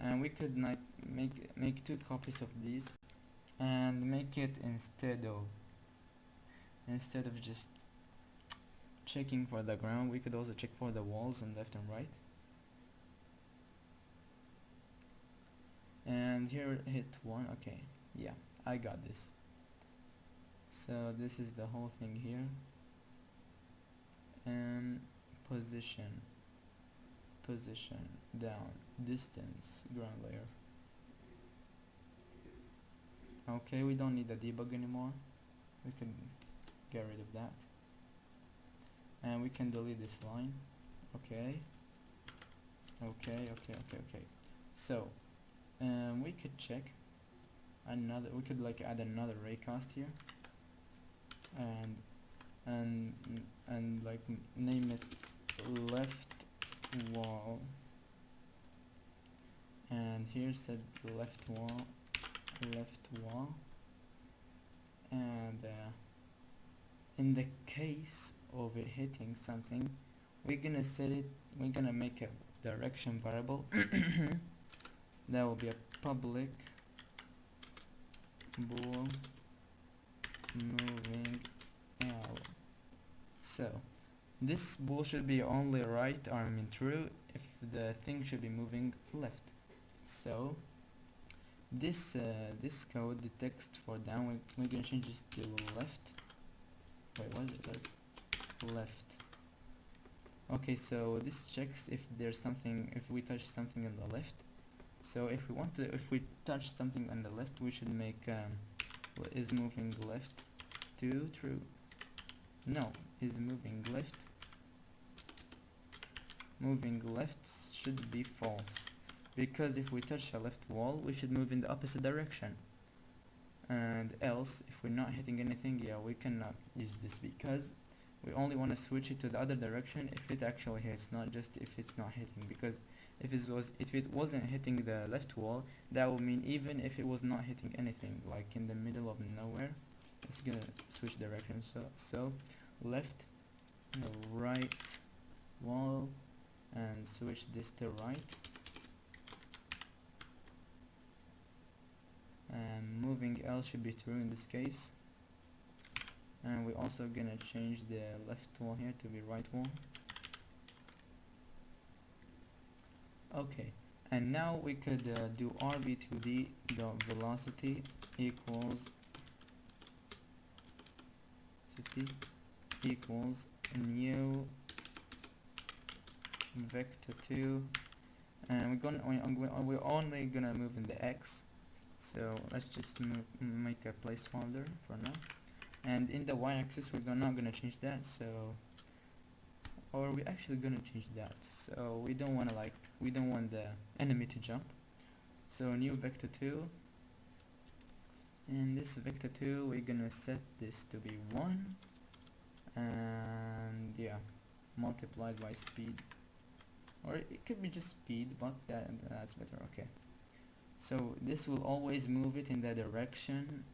and we could like make 2 copies of these and make it instead of just checking for the ground, we could also check for the walls and left and right. And here hit 1. Okay, yeah, I got this. So this is the whole thing here. And position, position, down, distance, ground layer. Okay, we don't need the debug anymore. We can get rid of that. And we can delete this line. Okay. Okay. So, we could check another. We could like add another raycast here, and like name it left wall. And here said left wall, and in the case of it hitting something, we're gonna set it. We're gonna make a direction variable. That will be a public bool moving L. So this bool should be only right, or I mean true, if the thing should be moving left. So this code, the text for down, we're gonna change this to left. Wait, what is it? Like left. Okay, so this checks if there's something, if we touch something on the left. So if we touch something on the left, we should make what is moving left to true. No, is moving left. Moving left should be false, because if we touch a left wall, we should move in the opposite direction. And else, if we're not hitting anything, yeah, we cannot use this, because we only want to switch it to the other direction if it actually hits, not just if it's not hitting. Because if it wasn't hitting the left wall, that would mean even if it was not hitting anything, like in the middle of nowhere, it's gonna switch direction. So left, right wall, and switch this to right. And moving L should be true in this case. And we're also gonna change the left wall here to be right wall. Okay, and now we could do rb2d dot velocity equals new vector2, and we're only gonna move in the x. So let's just make a placeholder for now. And in the y-axis we're not gonna change that, so, or we're actually gonna change that. So we don't want the enemy to jump. So new vector2, and this vector2 we're gonna set this to be 1, and yeah, multiplied by speed, or it could be just speed, but that's better. Okay, so this will always move it in the direction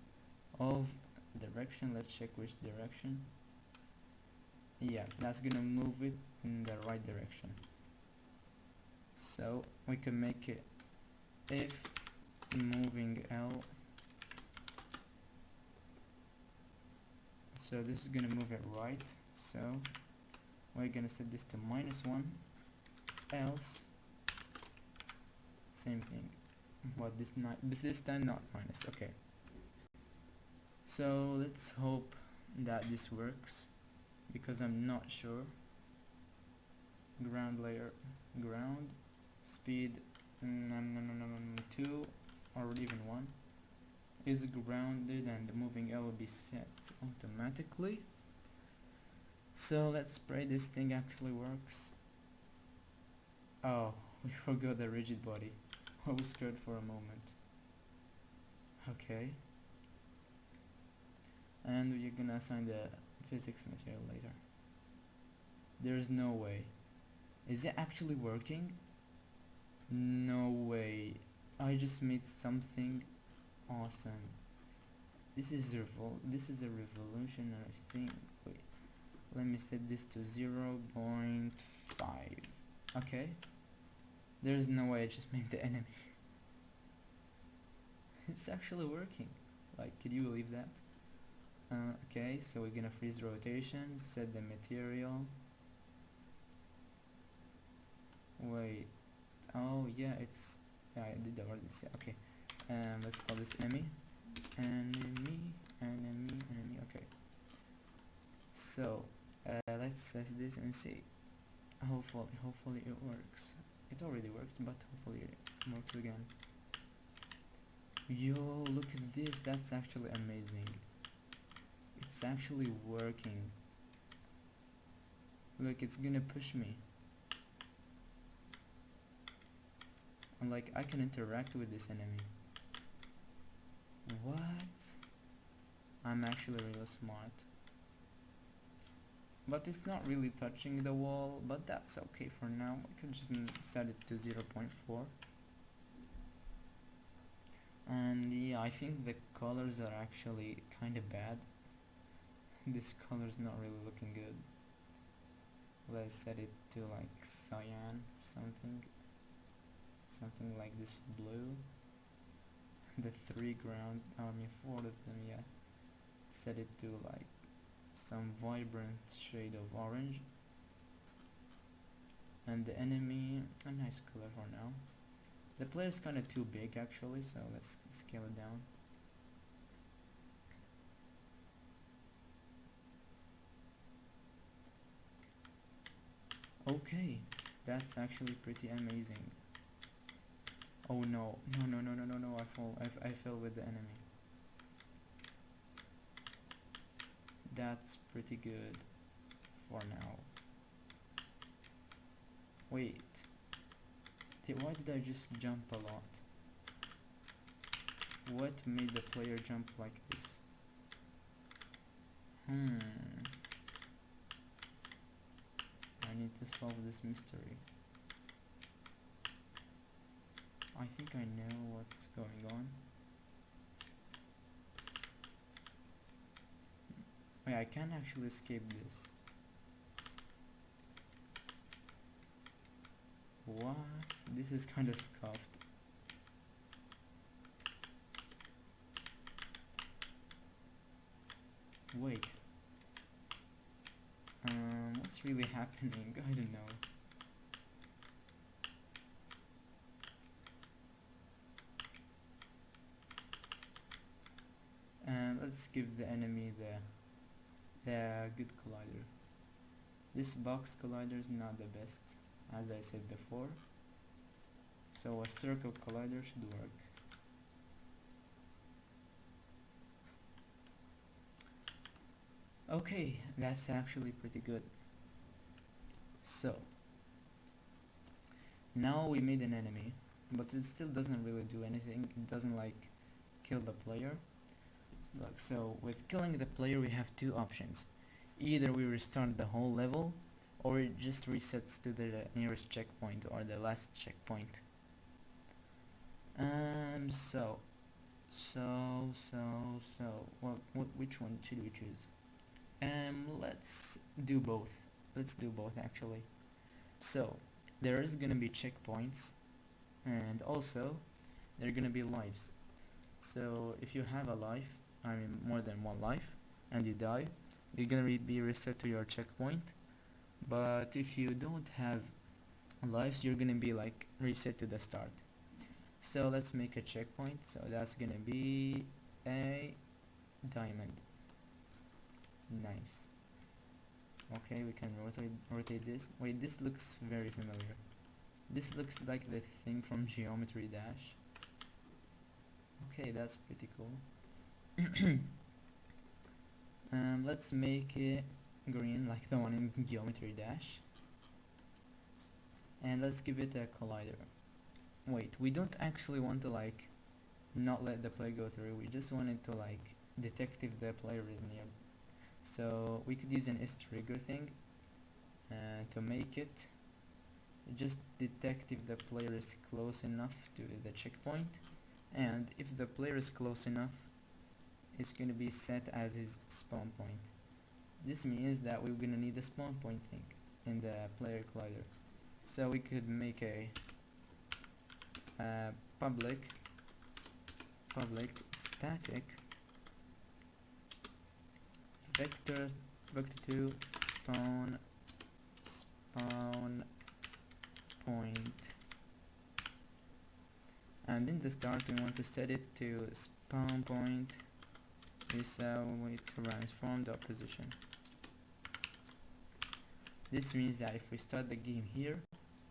of let's check which direction. Yeah, that's gonna move it in the right direction. So we can make it if moving L, so this is gonna move it right, so we're gonna set this to -1, else same thing, but this time not minus. Okay, so let's hope that this works, because I'm not sure. Ground layer, ground, speed, 2 or even 1 is grounded, and the moving L will be set automatically. So let's pray this thing actually works. Oh, we forgot the rigid body. I was scared for a moment. Okay, and you're gonna assign the physics material later. There's no way. Is it actually working? No way. I just made something awesome. This is a revolutionary thing. Wait, let me set this to 0.5. Okay, there's no way I just made the enemy. It's actually working. Like, could you believe that? Okay, so we're gonna freeze rotation, set the material. Wait, oh yeah, I did already set. Okay, let's call this enemy. Okay, so let's set this and see. Hopefully it works. It already worked, but hopefully it works again. Yo, look at this, that's actually amazing. It's actually working. Look, it's gonna push me. And like, I can interact with this enemy. What? I'm actually real smart. But it's not really touching the wall, but that's okay for now. I can just set it to 0.4. And yeah, I think the colors are actually kinda bad. This color's not really looking good. Let's set it to like cyan or something. Something like this blue. The 4 of them, yeah. Set it to like some vibrant shade of orange. And the enemy, a nice color for now. The player's kinda too big actually, so let's scale it down. Okay, that's actually pretty amazing. Oh no, no, I fell with the enemy. That's pretty good for now. Wait, why did I just jump a lot? What made the player jump like this? I need to solve this mystery. I think I know what's going on. Wait, I can't actually escape this. What? This is kinda scuffed. Wait. What's really happening? I don't know. Let's give the enemy the good collider. This box collider is not the best, as I said before. So a circle collider should work. Okay, that's actually pretty good. So now we made an enemy, but it still doesn't really do anything. It doesn't like kill the player. Look, so with killing the player we have two options. Either we restart the whole level, or it just resets to the nearest checkpoint or the last checkpoint. Which one should we choose? Let's do both. Let's do both actually. So there is gonna be checkpoints, and also there are gonna be lives. So if you have a life, I mean more than one life, and you die, you're gonna be reset to your checkpoint. But if you don't have lives, you're gonna be like reset to the start. So let's make a checkpoint. So that's gonna be a diamond. Nice. Okay, we can rotate this. Wait, this looks very familiar. This looks like the thing from Geometry Dash. Okay, that's pretty cool. Let's make it green like the one in Geometry Dash. And let's give it a collider. Wait, we don't actually want to like not let the player go through. We just want it to like detect if the player is near. So we could use an S trigger thing to make it just detect if the player is close enough to the checkpoint, and if the player is close enough, it's going to be set as his spawn point. This means that we're going to need a spawn point thing in the player collider. So we could make a public static vector2 spawn point, and in the start we want to set it to spawn point is we transform the position. This means that if we start the game here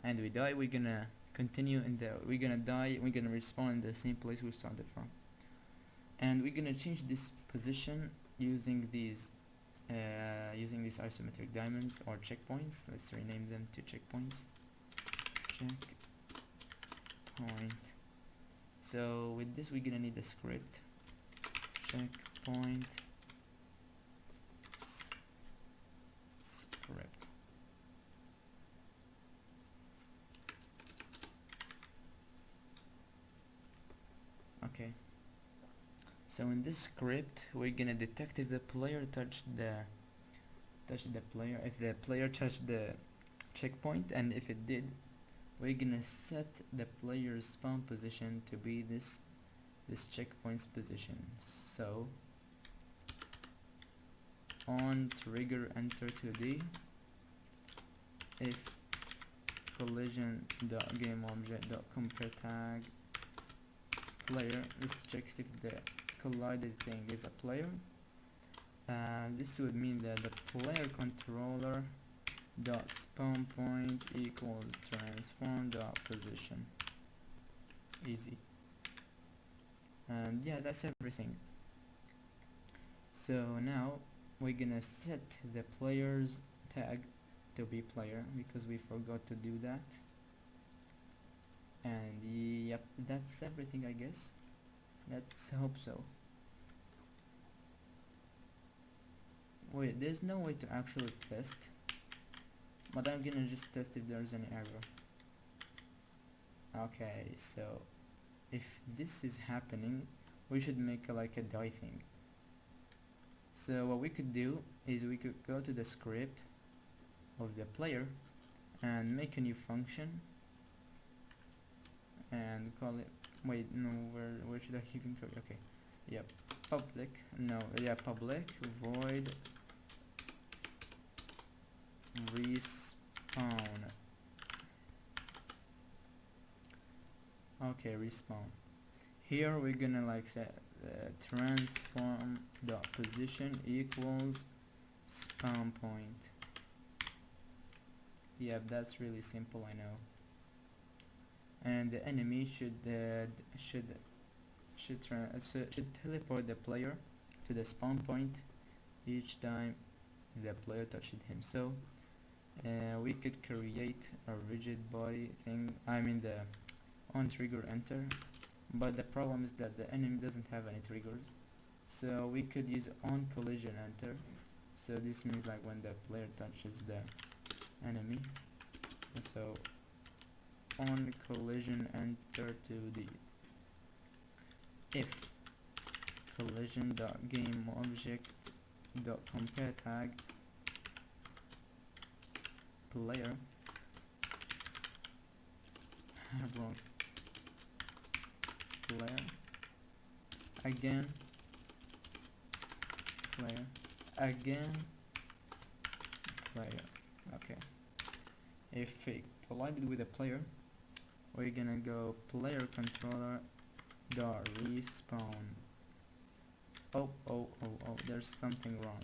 and we die, we're gonna continue in the we're gonna die, we're gonna respawn in the same place we started from. And we're gonna change this position using these isometric diamonds or checkpoints. Let's rename them to checkpoints. Checkpoint. So with this we're gonna need a script. Checkpoint script. Okay. So in this script we're gonna detect if the player touched the player, if the player touched the checkpoint, and if it did, we're gonna set the player's spawn position to be this checkpoint's position. So on trigger enter 2D, if collision dot game object dot compare tag player, this checks if the collided thing is a player. This would mean that the player controller dot spawn point equals transform dot position. Easy. And yeah, that's everything. So now we're gonna set the player's tag to be player because we forgot to do that. And yep, that's everything, I guess. Let's hope so. Wait, there's no way to actually test, but I'm gonna just test if there's any error. Okay, so if this is happening, we should make like a die thing. So what we could do is we could go to the script of the player and make a new function and call it, wait, no, where should I even code? Okay, yep, public, no, yeah, public void respawn. Okay, respawn. Here we're gonna like set transform dot position equals spawn point. Yep, that's really simple, I know. And the enemy should teleport the player to the spawn point each time the player touched him. So we could create a rigid body thing, I mean the on trigger enter, but the problem is that the enemy doesn't have any triggers, so we could use on collision enter. So this means like when the player touches the enemy, so on collision enter to the if collision dot game object dot compare tag player wrong player again player again player. Okay, if it collided with a player, we're gonna go player controller dot respawn. Oh, there's something wrong.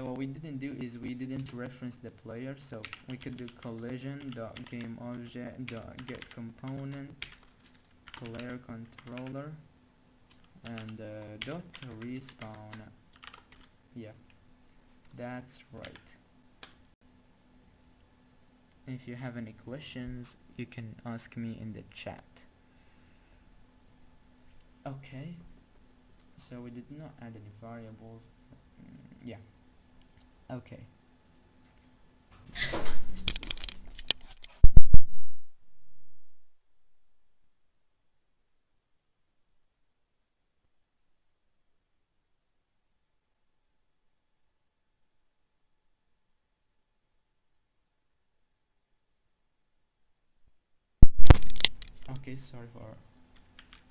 What we didn't do is we didn't reference the player, so we could do collision dot game object dot get component player controller and dot respawn. Yeah, that's right. If you have any questions, you can ask me in the chat. Okay, so we did not add any variables. Yeah. Okay. Okay, sorry for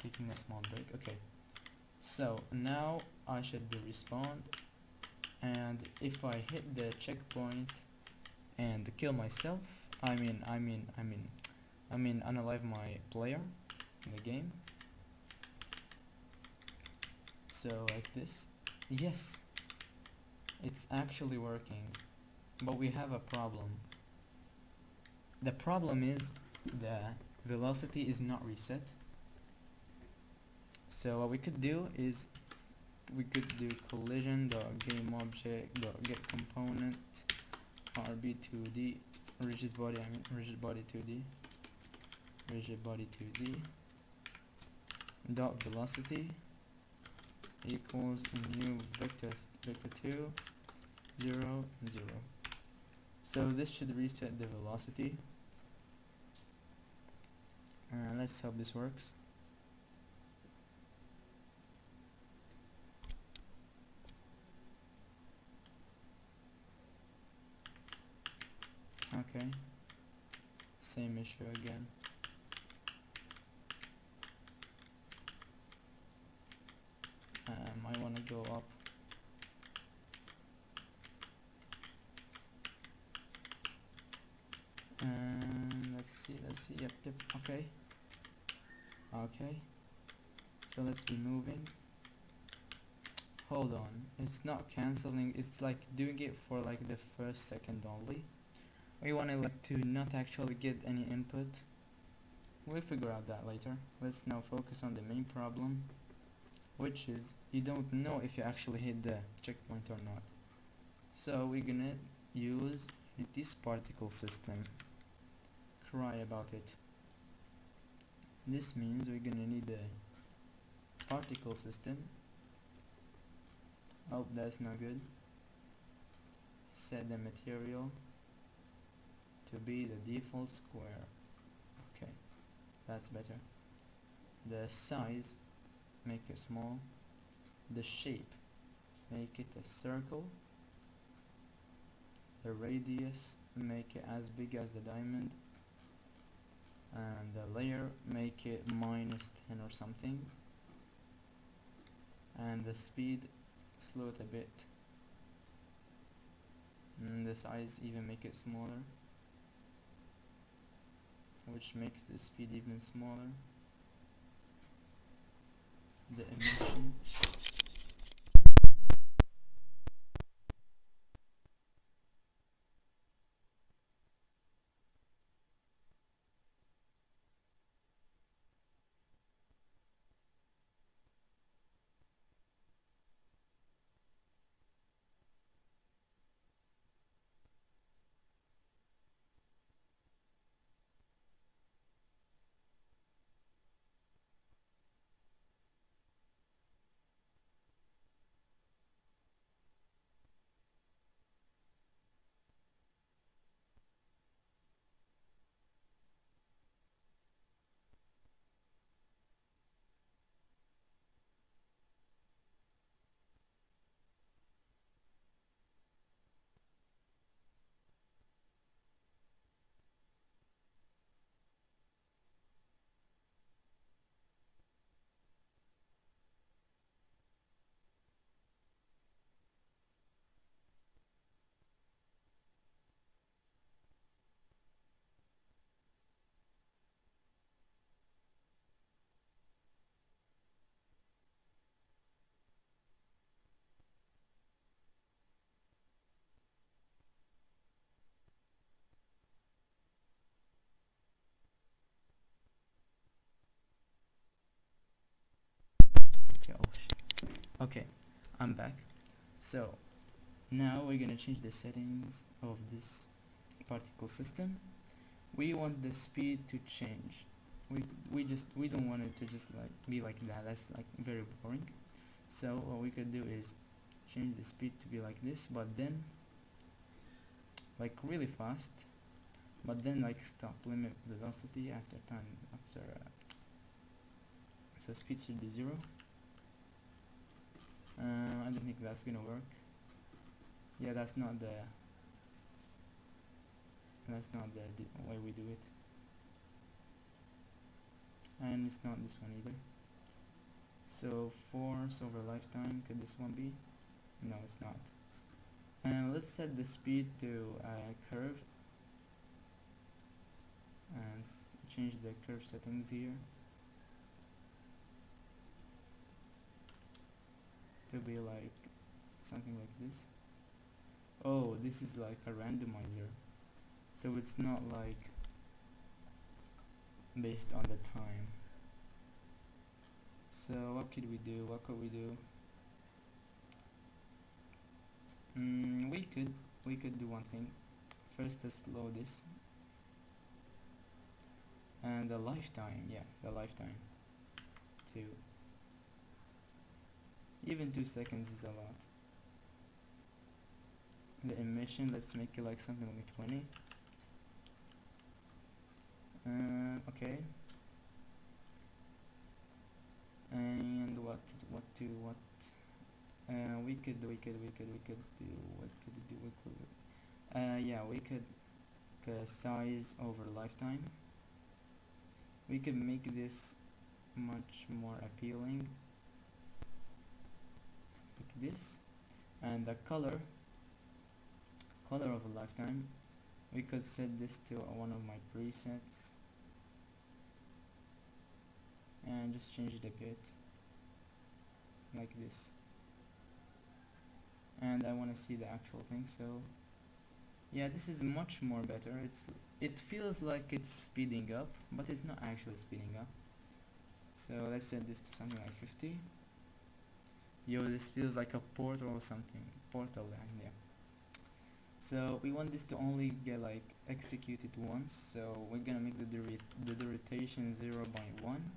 taking a small break. Okay, so now I should respond, and if I hit the checkpoint and kill myself, I mean unalive my player in the game, so like this, yes, it's actually working. but we have a problem. The problem is the velocity is not reset. So what we could do is we could do collision.gameObject.getComponent RB2D rigid body 2D dot velocity equals new vector2 0 0. So this should reset the velocity. Let's hope this works. Okay, same issue again. I want to go up. Let's see, yep, okay. So let's be moving. Hold on, it's not cancelling, it's like doing it for like the first second only. We want to like to not actually get any input. We'll figure out that later. Let's now focus on the main problem, which is you don't know if you actually hit the checkpoint or not. So we're gonna use this particle system. Cry about it. This means we're gonna need a particle system. Oh, that's not good. Set the material to be the default square. Okay, that's better. The size, make it small. The shape, make it a circle. The radius, make it as big as the diamond. And the layer, make it -10 or something. And the speed, slow it a bit. And the size, even make it smaller, which makes the speed even smaller. The emission, okay, I'm back. So now we're gonna change the settings of this particle system. We want the speed to change. We don't want it to just like be like that. That's like very boring. So what we could do is change the speed to be like this, but then like really fast, but then like stop limit velocity after time so speed should be 0. I don't think that's gonna work. Yeah, that's not the way we do it, and it's not this one either. So force over lifetime, could this one be? No, it's not. And let's set the speed to curve and change the curve settings here to be like something like this. Oh, this is like a randomizer, so it's not like based on the time. So what could we do? What could we do? We could do one thing. First, let's load this, and the lifetime. Yeah, the lifetime. 2. Even 2 seconds is a lot. The emission, let's make it like something like 20. Okay. And what we could do, yeah, we could size over lifetime. We could make this much more appealing, like this. And the color of a lifetime, we could set this to one of my presets and just change it a bit like this. And I want to see the actual thing, so yeah, this is much more better. It feels like it's speeding up, but it's not actually speeding up. So let's set this to something like 50. Yo, this feels like a portal or something. Portal land, yeah. So we want this to only get like executed once, so we're gonna make the rotation 0.1,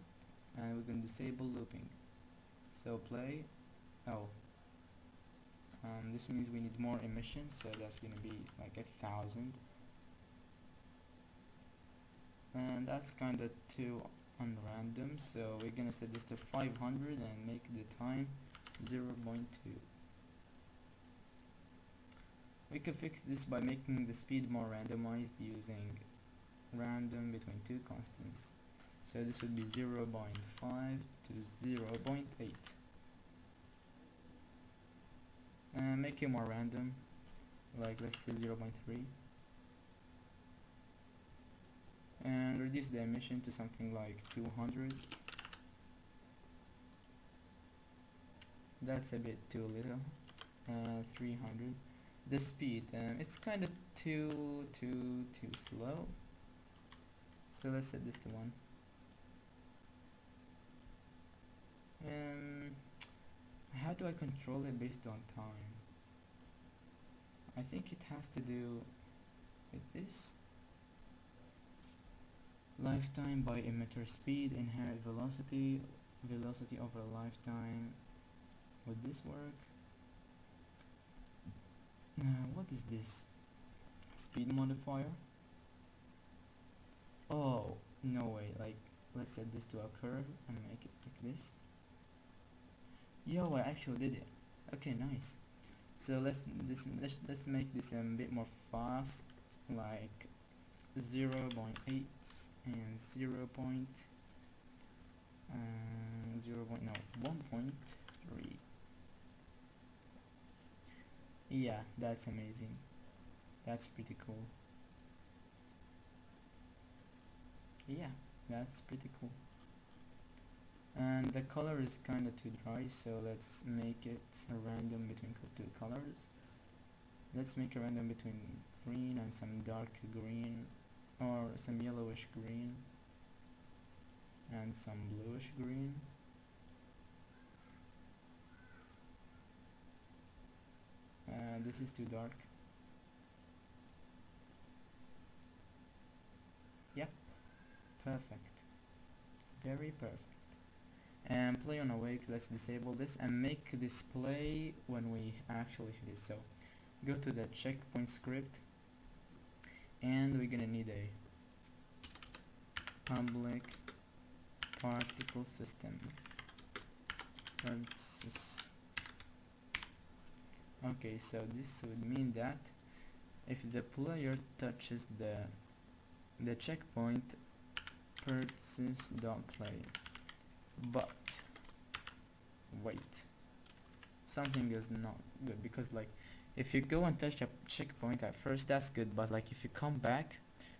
and we're gonna disable looping. So play. Oh, this means we need more emissions, so that's gonna be like 1,000, and that's kinda too unrandom, so we're gonna set this to 500 and make the time 0.2. We can fix this by making the speed more randomized using random between 2 constants. So this would be 0.5 to 0.8. And make it more random, like let's say 0.3. And reduce the emission to something like 200. That's a bit too little. 300. The speed, it's kind of too slow, so let's set this to 1. How do I control it based on time? I think it has to do with this. Lifetime by emitter speed, inherent velocity over lifetime. Would this work? What is this? Speed modifier? Oh, no way. Like, let's set this to a curve and make it like this. Yo, I actually did it. Okay, nice. So let's make this a bit more fast, like 0.8 and 1.3. Yeah, that's amazing. That's pretty cool. Yeah, that's pretty cool. And the color is kinda too dry, so let's make it a random between 2 colors. Let's make a random between green and some dark green, or some yellowish green and some bluish green. This is too dark. Yep, perfect, very perfect. And play on awake, let's disable this and make display when we actually hit it. So go to the checkpoint script, and we're gonna need a public particle system parenthesis. Okay, so this would mean that if the player touches the checkpoint, parenthesis don't play. But wait, something is not good, because like if you go and touch a checkpoint at first, that's good, but like if you come back,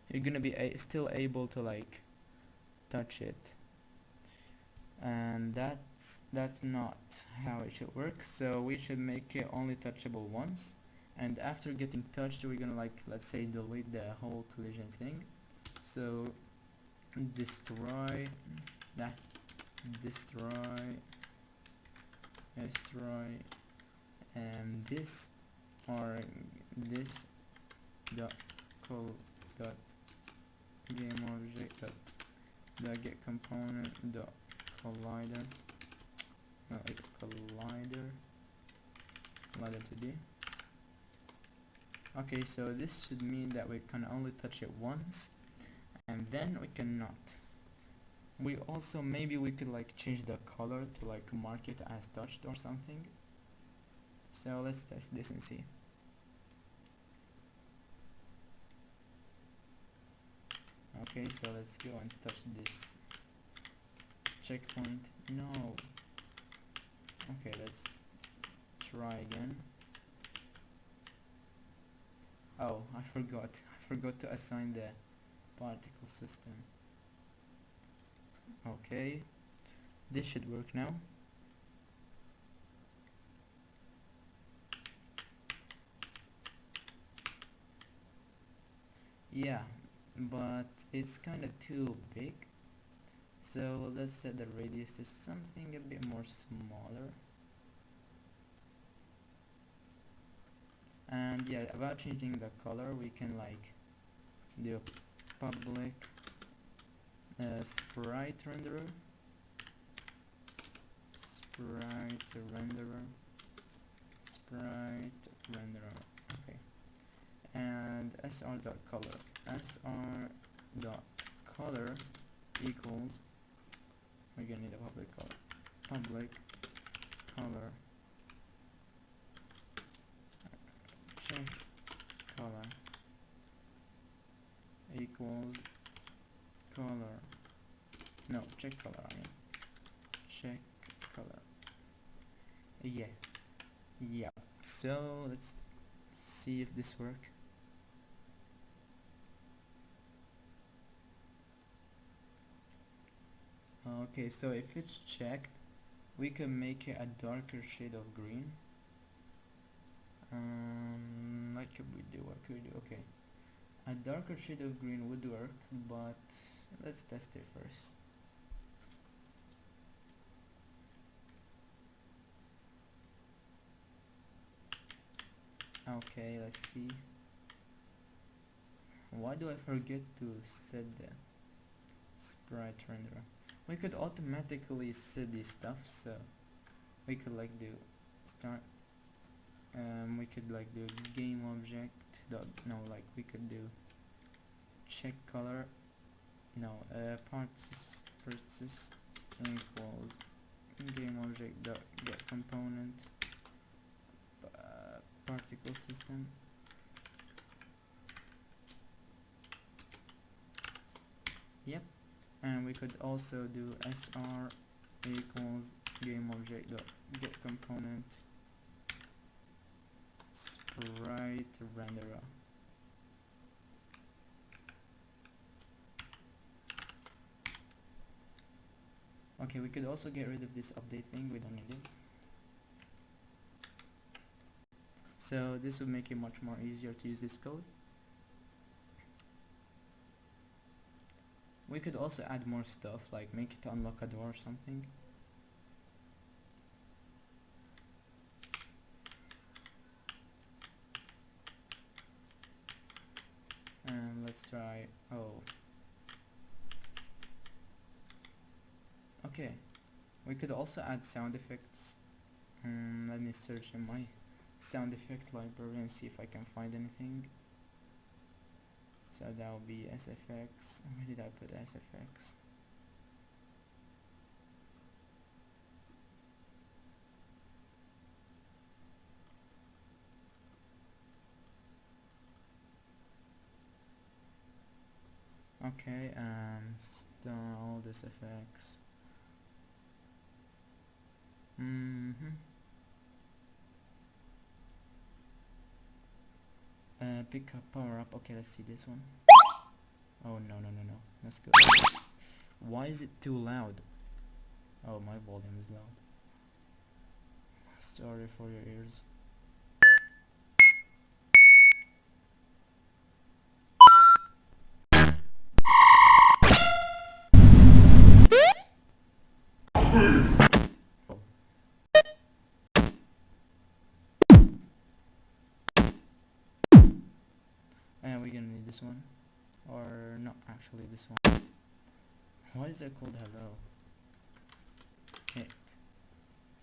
you're gonna be still able to like touch it, and that's not how it should work. So we should make it only touchable once, and after getting touched we're gonna like, let's say, delete the whole collision thing. So destroy that, destroy, and this, or this dot col dot game object dot get component dot collider, no, like collider 2D. Okay, so this should mean that we can only touch it once, and then we cannot. We also, maybe we could like change the color to like mark it as touched or something. So let's test this and see. Okay, so let's go and touch this checkpoint. No. Okay, let's try again. Oh, I forgot to assign the particle system. Okay, this should work now. Yeah, but it's kinda too big, so let's set the radius to something a bit more smaller. And yeah, about changing the color, we can like do public sprite renderer, okay, and sr.color equals, we're gonna need a public color check color equals color, no, check color, I mean check color. Yeah, so let's see if this works. Okay, so if it's checked, we can make it a darker shade of green. What could we do? Okay, a darker shade of green would work, but let's test it first. Okay, let's see. Why do I forget to set the sprite renderer? We could automatically set this stuff, so we could like do start, we could like do game object dot, no, like we could do check color, no, parts equals game object dot get component particle system. Yep, and we could also do sr equals game object dot get component sprite renderer. Okay, we could also get rid of this update thing, we don't need it. So this would make it much more easier to use this code. We could also add more stuff, like make it unlock a door or something. And let's try, oh. Okay, we could also add sound effects. Let me search in my sound effect library and see if I can find anything. So that will be SFX. Where did I put SFX? Okay, install this FX. Pick up power up. Okay, let's see this one. Oh no. Let's go. Why is it too loud? Oh, my volume is loud. Sorry for your ears. Oh. And we're gonna need this one, or not actually this one. Why is it called hello? It.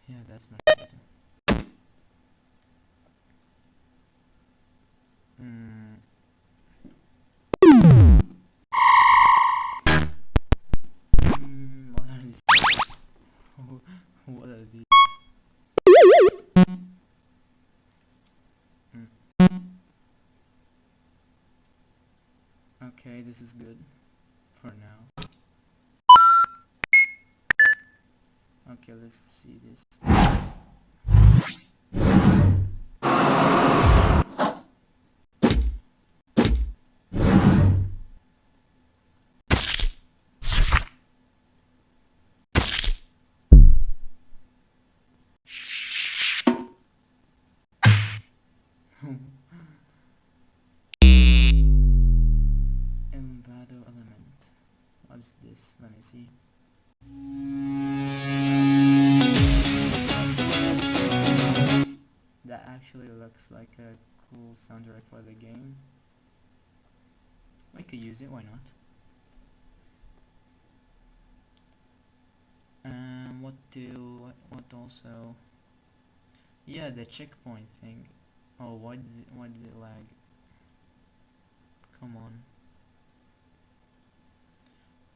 Yeah, that's much better. What are these? What are these? Okay, this is good for now. Okay, let's see this. Envado element. What is this? Let me see. That actually looks like a cool soundtrack for the game. We could use it, why not? What also? Yeah, the checkpoint thing. Oh, why did it lag? Come on.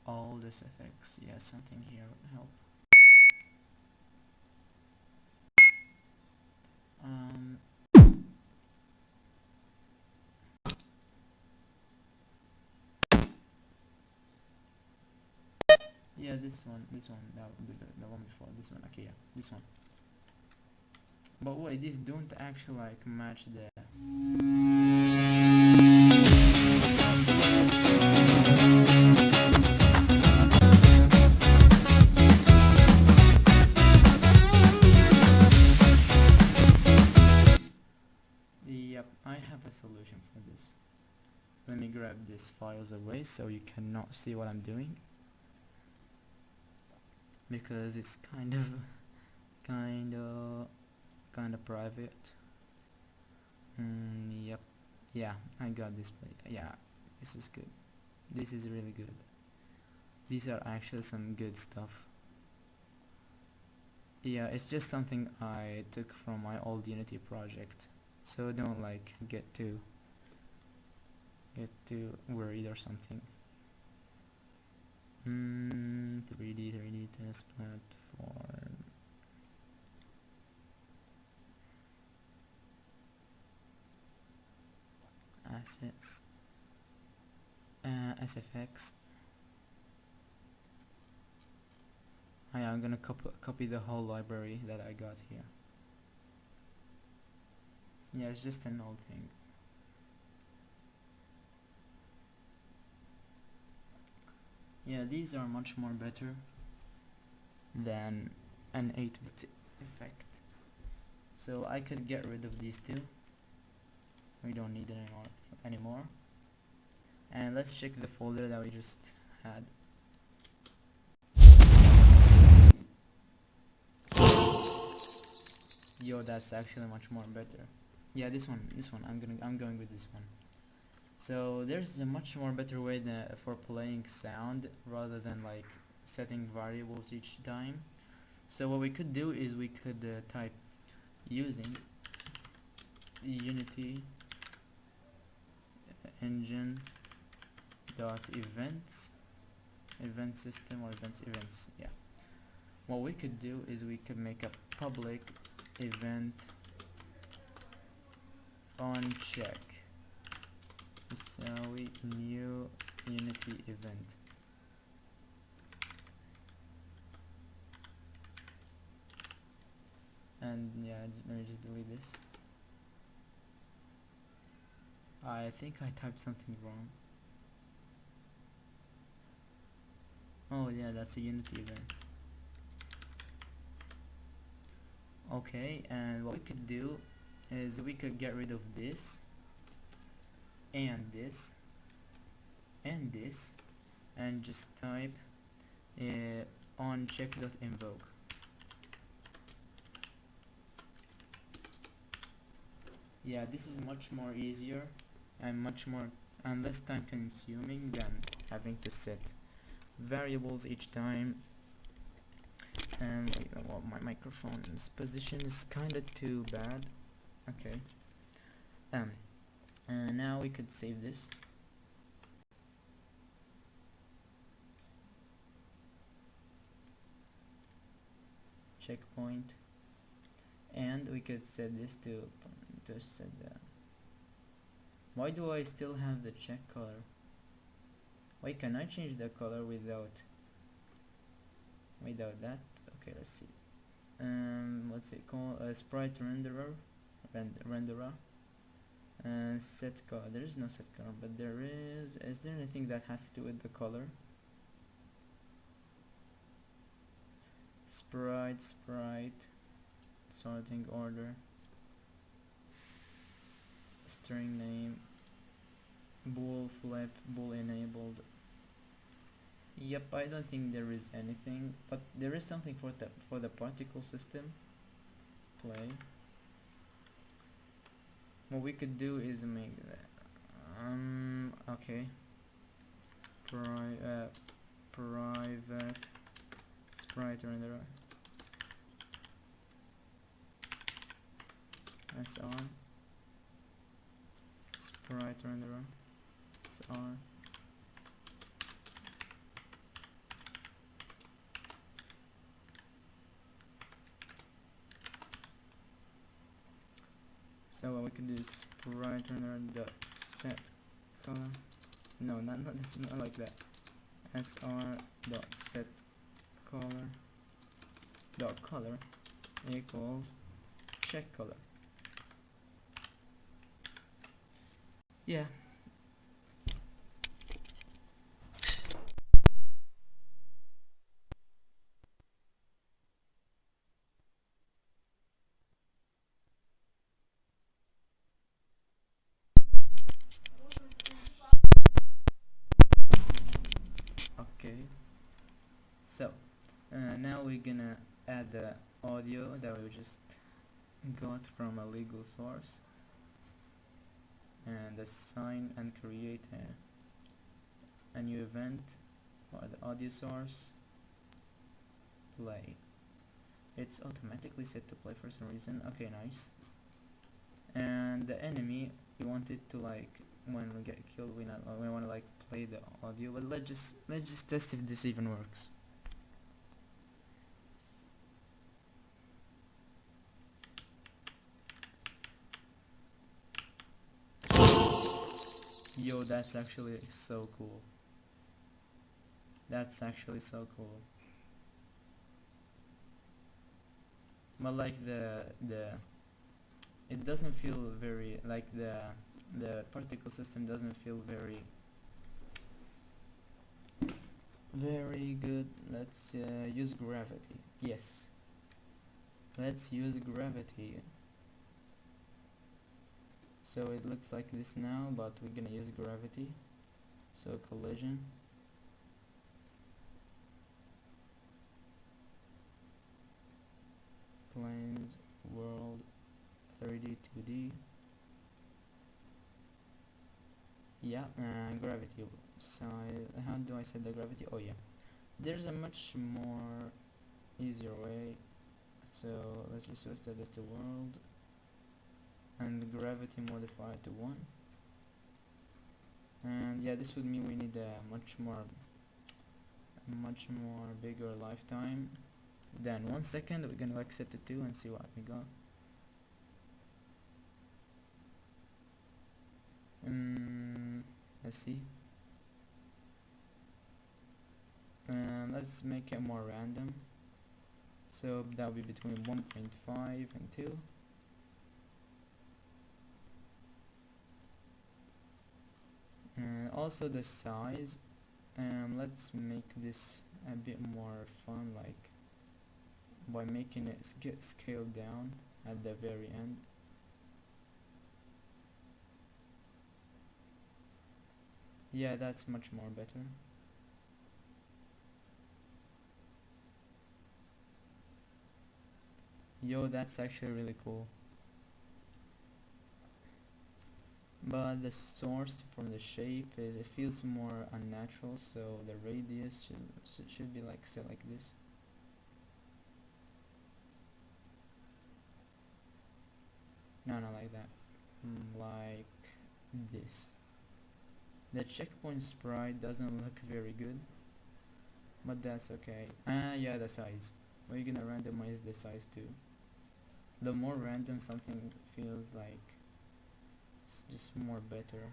All this effects. Yeah, something here would help. Yeah, this one, the one before, this one, okay, yeah, this one. But wait, these don't actually like match the... Yep, I have a solution for this. Let me grab these files away so you cannot see what I'm doing, because it's kind of private. Yep, yeah, I got this plate. Yeah, this is good. This is really good. These are actually some good stuff. Yeah, it's just something I took from my old Unity project, so don't like get too worried or something. 3D test platform. Assets. SFX. I'm gonna copy the whole library that I got here. Yeah, it's just an old thing. Yeah, these are much more better than an 8-bit effect. So I could get rid of these two. We don't need it anymore. And let's check the folder that we just had. Yo, that's actually much more better. Yeah, this one. I'm going with this one. So there's a much more better way for playing sound rather than like setting variables each time. So what we could do is we could type using Unity engine dot events, event system, or events. Yeah. What we could do is we could make a public event on check. So we new Unity event. And yeah, let me just delete this. I think I typed something wrong. Oh yeah, that's a Unity event. Okay, and what we could do is we could get rid of this and this and this and just type on on check.invoke. Yeah, this is much more easier and less time consuming than having to set variables each time. And wait, well, my microphone's position is kinda too bad. Okay. And now we could save this. Checkpoint, and we could set this to set that. Why do I still have the check color? Why can I change the color without that? Okay, let's see. What's it called? Sprite renderer. Set color. There is no set color, but there is. Is there anything that has to do with the color? Sprite. Sorting order. String name. Bool flip. Bool enabled. Yep, I don't think there is anything, but there is something for the particle system. Play. What we could do is make that. Okay. Private sprite renderer. SR. Sprite renderer. SR. So what we can do is sprite renderer dot set color. No, not like that. SR dot set color dot color equals check color. Yeah. Okay. So now we're gonna add the audio that we just got from a legal source, and assign and create a new event for the audio source. Play. It's automatically set to play for some reason. Okay, nice. And the enemy, we want it to, like, when we get killed, we want to like play the audio. But let's just test if this even works. Yo, that's actually so cool. That's actually so cool. But like it doesn't feel very, like the particle system doesn't feel very good. Let's use gravity. Yes, let's use gravity. So it looks like this now, but we're gonna use gravity. So collision. Planes, world, 3D, 2D. Yeah, gravity size. How do I set the gravity? Oh yeah, there's a much more easier way. So let's just set this to world, and gravity modifier to 1. And yeah, this would mean we need a much more bigger lifetime than 1 second. We're gonna like set to 2 and see what we got. Let's see. Let's make it more random. So that will be between 1.5 and 2. And also the size. Let's make this a bit more fun, like by making it get scaled down at the very end. Yeah, that's much more better. Yo, that's actually really cool. But the source from the shape is, it feels more unnatural, so the radius should be like set like this. No, not like that. Like this. The checkpoint sprite doesn't look very good, but that's okay. Yeah, the size. We're gonna randomize the size too. The more random something feels like, it's just more better.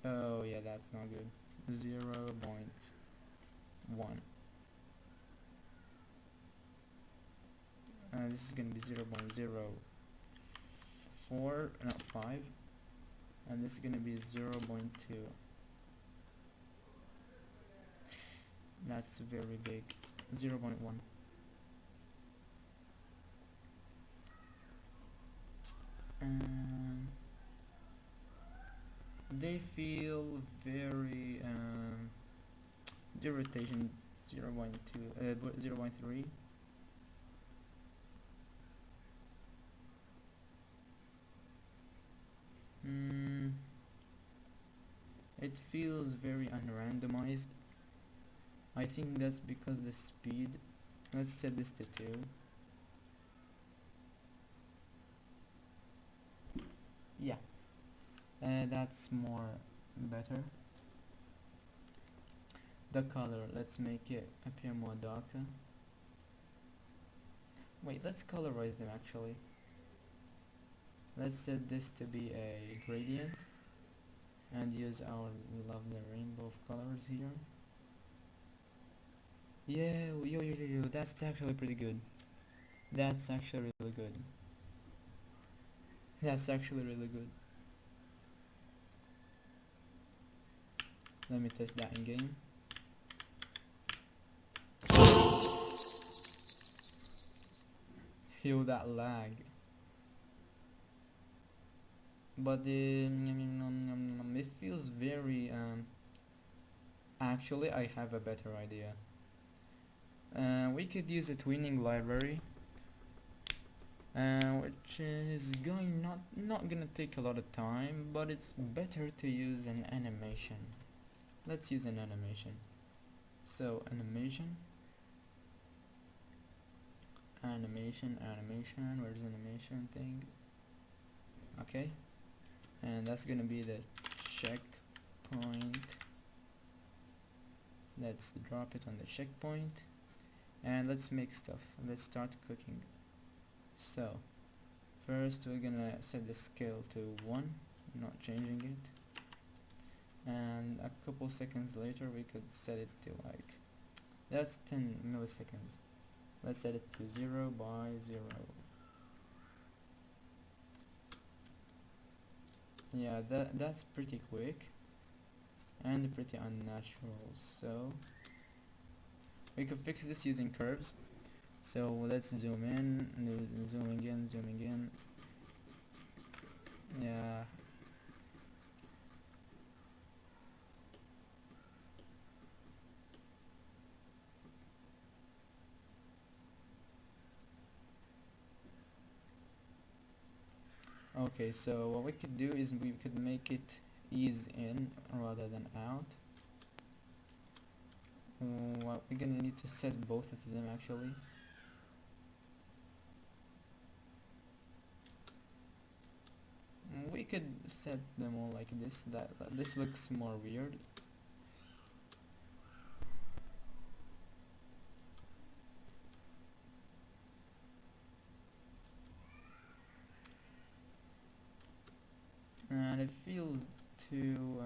Oh yeah, that's not good. 0.1. This is gonna be 0.04, not 5, and this is gonna be 0.2. That's very big. 0.1. They feel very the rotation 0.2, 0.3. It feels very unrandomized. I think that's because the speed. Let's set this to 2. Yeah, that's more better. The color, let's make it appear more darker. Wait, let's colorize them actually. Let's set this to be a gradient and use our lovely rainbow of colors here. Yeah, yo, that's actually pretty good. That's actually really good. That's actually really good. Let me test that in game. Yo, that lag. But it feels very actually I have a better idea. We could use a twinning library, which is not gonna take a lot of time, but it's better to use an animation. Let's use an animation. So animation, where's the animation thing? Okay, and that's gonna be the checkpoint. Let's drop it on the checkpoint, and let's make stuff. Let's start cooking. So first we're gonna set the scale to 1, not changing it, and a couple seconds later we could set it to like, that's 10 milliseconds. Let's set it to 0 by 0. Yeah, that's pretty quick and pretty unnatural, so we could fix this using curves. So let's zoom in, zooming in. Yeah. Okay, so what we could do is we could make it ease in rather than out. Well, we're gonna need to set both of them actually. We could set them all like this. This looks more weird. And it feels too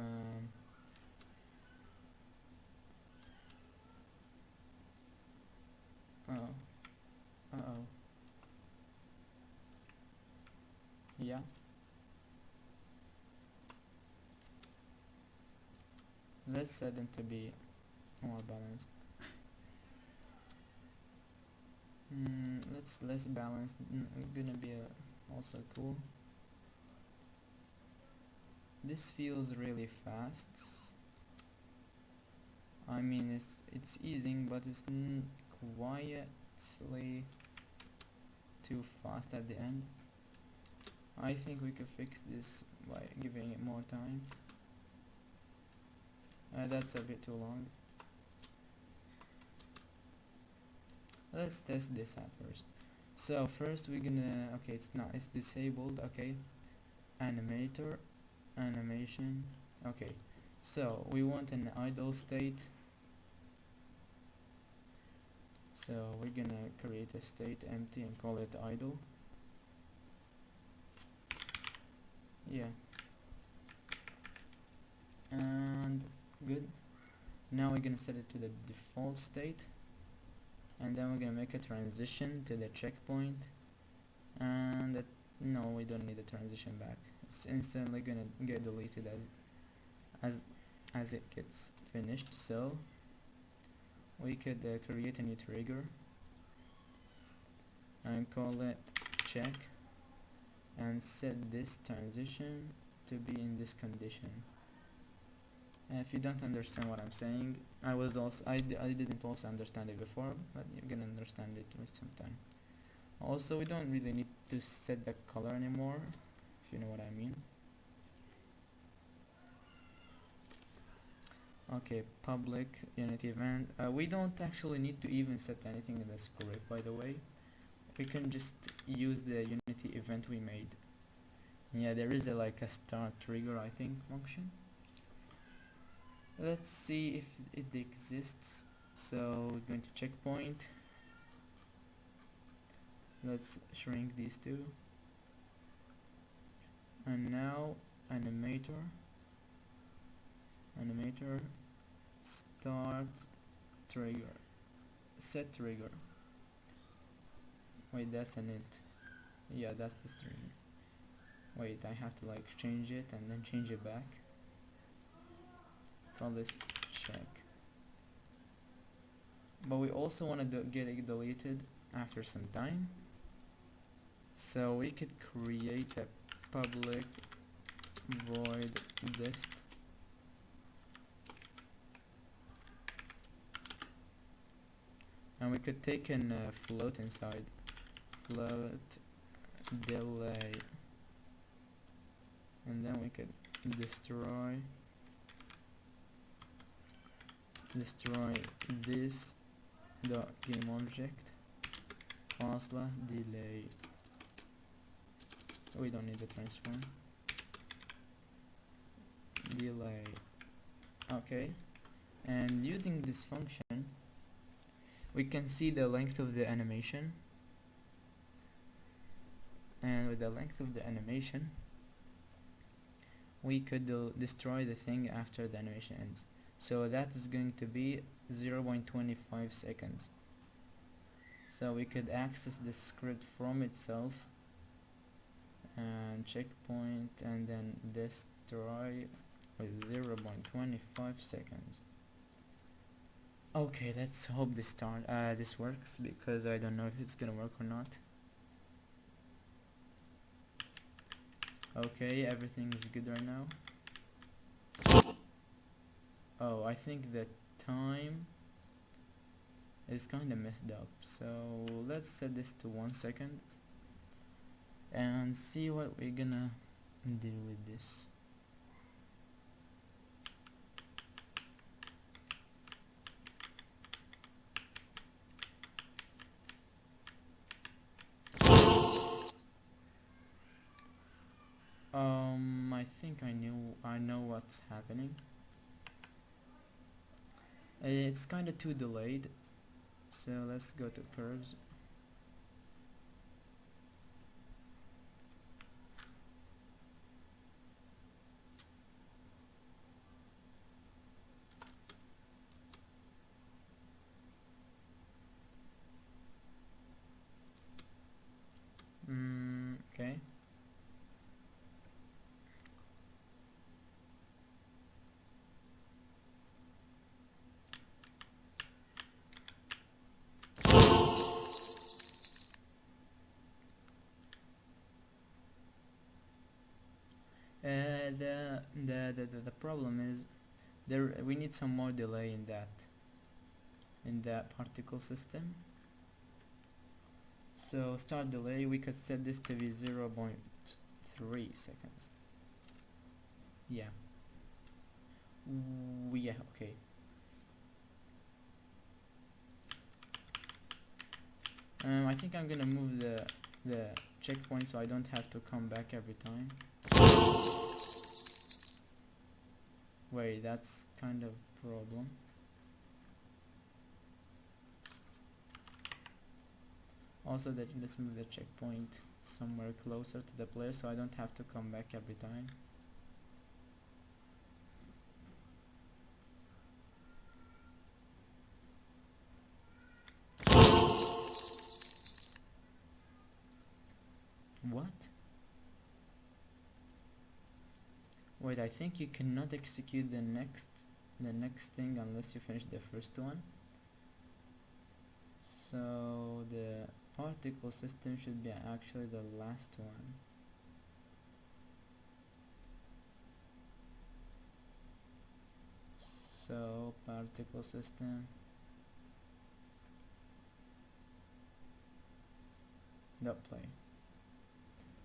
uh-oh. Yeah. Let's set them to be more balanced. Let's less balanced. Gonna be also cool. This feels really fast. I mean, it's easing, but it's quietly too fast at the end. I think we could fix this by giving it more time. That's a bit too long. Let's test this out first. So first we're gonna, okay, it's disabled. Okay, animator, animation. Okay, so we want an idle state. So we're gonna create a state empty and call it idle. Yeah, and good. Now we're gonna set it to the default state, and then we're gonna make a transition to the checkpoint, and no, we don't need a transition back. It's instantly gonna get deleted as it gets finished. So we could create a new trigger and call it check, and set this transition to be in this condition. If you don't understand what I'm saying, I didn't also understand it before, but you're gonna understand it with some time. Also, we don't really need to set the color anymore, if you know what I mean. Okay, public unity event. We don't actually need to even set anything in the script, by the way. We can just use the unity event we made. Yeah, there is like a start trigger, I think, function. Let's see if it exists. So we're going to checkpoint. Let's shrink these two, and now animator start trigger, set trigger. Wait, that's an int. Yeah, that's the string. Wait, I have to like change it and then change it back. Call this check. But we also want to get it deleted after some time. So we could create a public void list. And we could take in float inside. Float delay. And then we could destroy this dot game object fasla delay. We don't need the transform. Delay. Okay, and using this function we can see the length of the animation, and with the length of the animation we could destroy the thing after the animation ends. So that is going to be 0.25 seconds. So we could access this script from itself and checkpoint and then destroy with 0.25 seconds. Okay, let's hope this works, because I don't know if it's gonna work or not. Okay, everything is good right now. Oh, I think the time is kinda messed up, so let's set this to 1 second and see what we're gonna do with this. I think I know what's happening. It's kinda too delayed, so let's go to curves. Okay. The problem is we need some more delay in that particle system. So start delay, we could set this to be 0.3 seconds. Yeah. Yeah, okay. I think I'm gonna move the checkpoint so I don't have to come back every time. Wait, that's kind of problem. Also, let's move the checkpoint somewhere closer to the player so I don't have to come back every time. What? Wait, I think you cannot execute the next thing unless you finish the first one. So the particle system should be actually the last one. So particle system, dot play.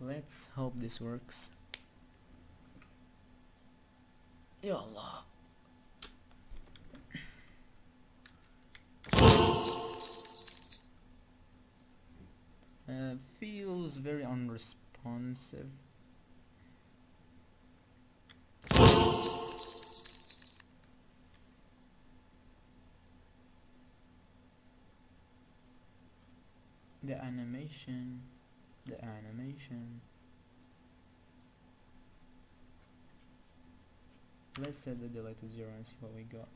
Let's hope this works. Ya Allah. Feels very unresponsive. The animation. Let's set the delay to 0 and see what we got.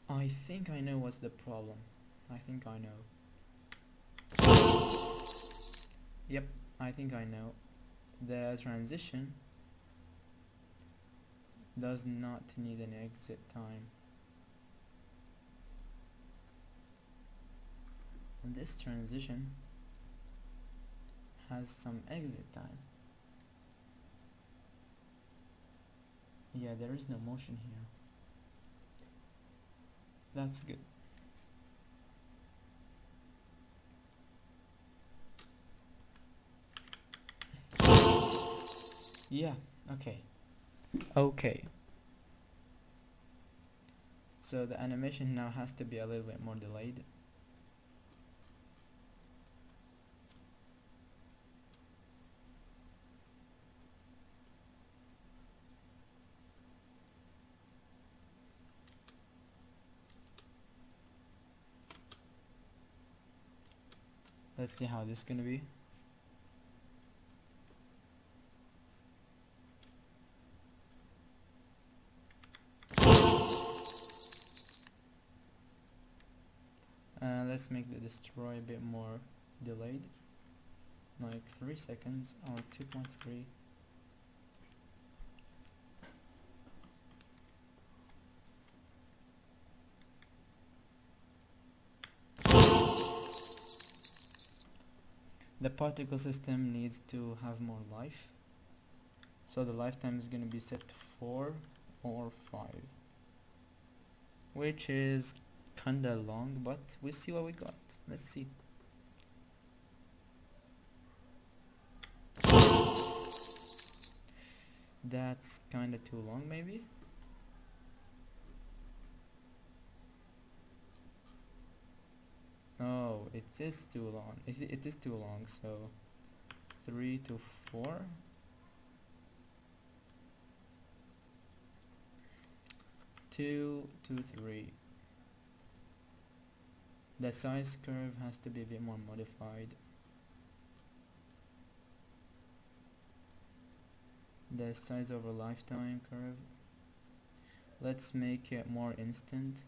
I think I know what's the problem. I think I know. Yep, I think I know. The transition does not need an exit time. And this transition has some exit time. Yeah, there is no motion here. That's good. Yeah, okay. So the animation now has to be a little bit more delayed. Let's see how this is gonna be. Let's make the destroy a bit more delayed, like 3 seconds or 2.3. The particle system needs to have more life, so the lifetime is going to be set to 4 or 5, which is kinda long, but we'll see what we got. Let's see. That's kinda too long, maybe. Oh, it is too long. It is too long. So 3 to 4. 2 to 3. The size curve has to be a bit more modified. The size over lifetime curve, let's make it more instant.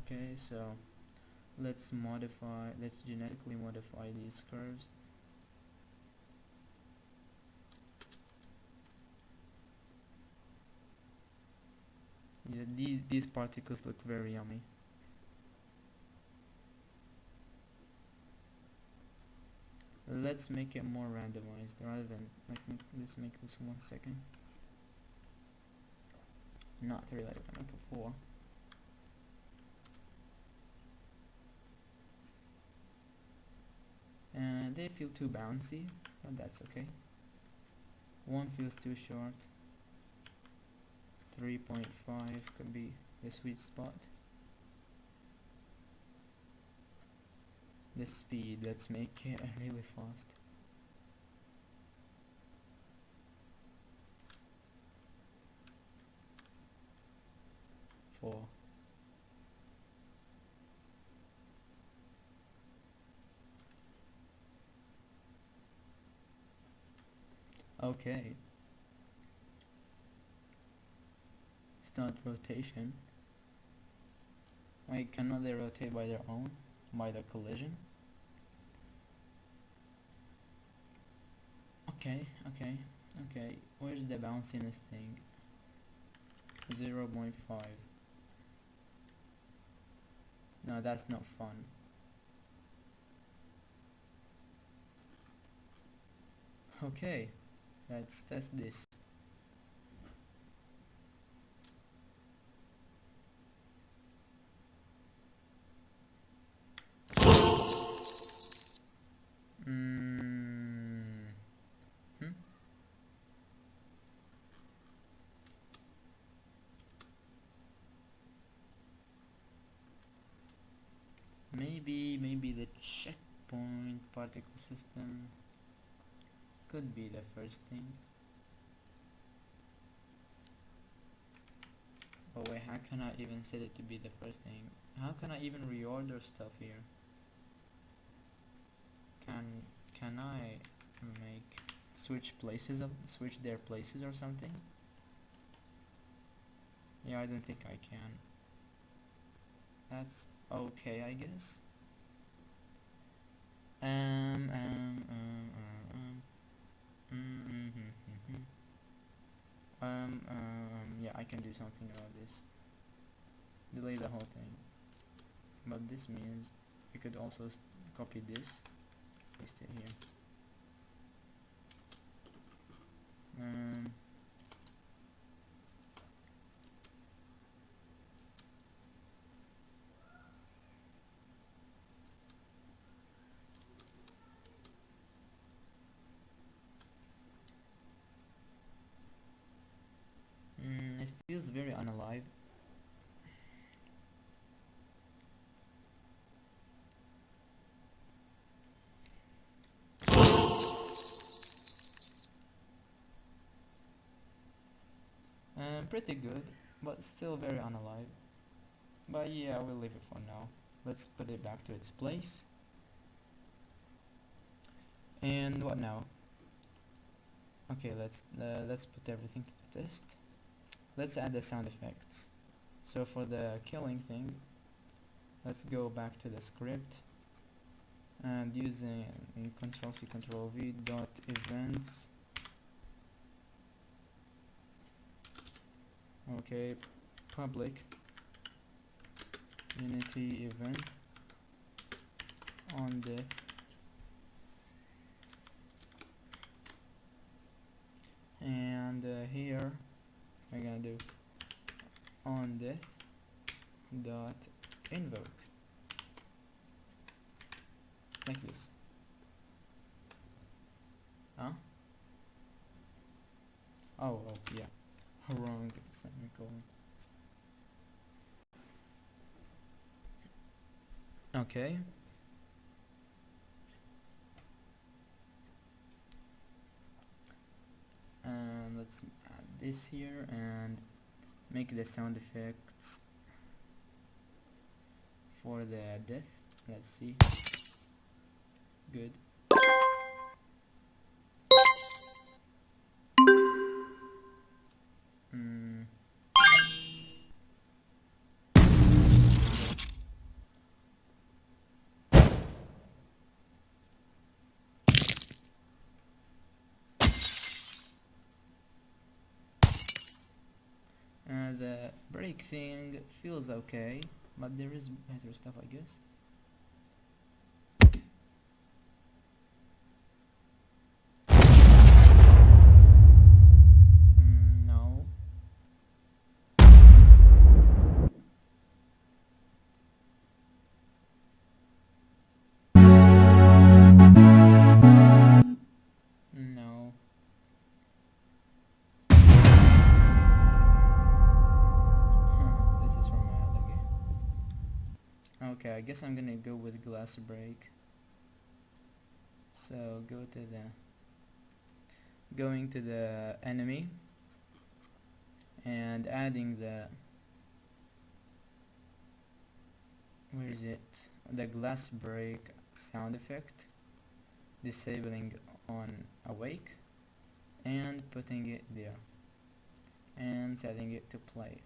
Okay, so let's genetically modify these curves. these particles look very yummy. Let's make it more randomized rather than let's make this 1 second. Not 3, like make it 4. And they feel too bouncy, but that's okay. 1 feels too short. 3.5 could be the sweet spot. The speed, let's make it really fast. Four. Okay. Start rotation. Wait, cannot they rotate by their own? By the collision? Okay. Where's the bounciness thing? 0.5. No, that's not fun. Okay, let's test this. Maybe the checkpoint particle system could be the first thing. Oh wait, how can I even set it to be the first thing? How can I even reorder stuff here? Can I switch their places or something? Yeah, I don't think I can. That's okay, I guess. Yeah, I can do something about this. Delay the whole thing. But this means you could also copy this, paste it here. It feels very unalive. Pretty good, but still very unalive. But yeah, we'll leave it for now. Let's put it back to its place. And what now? Okay, let's put everything to the test. Let's add the sound effects. So for the killing thing, let's go back to the script and using Ctrl+C Ctrl+V dot events. Okay, public unity event on death and here we're gonna do on death dot invoke like this. Huh? Oh yeah, wrong semicolon. Okay. Let's add this here and make the sound effects for the death. Let's see. Good. The break thing feels okay, but there is better stuff, I guess. No. No. This is from my other game. Okay, I guess I'm gonna go with glass break. So going to the enemy and adding where is it? The glass break sound effect, disabling on awake and putting it there and setting it to play.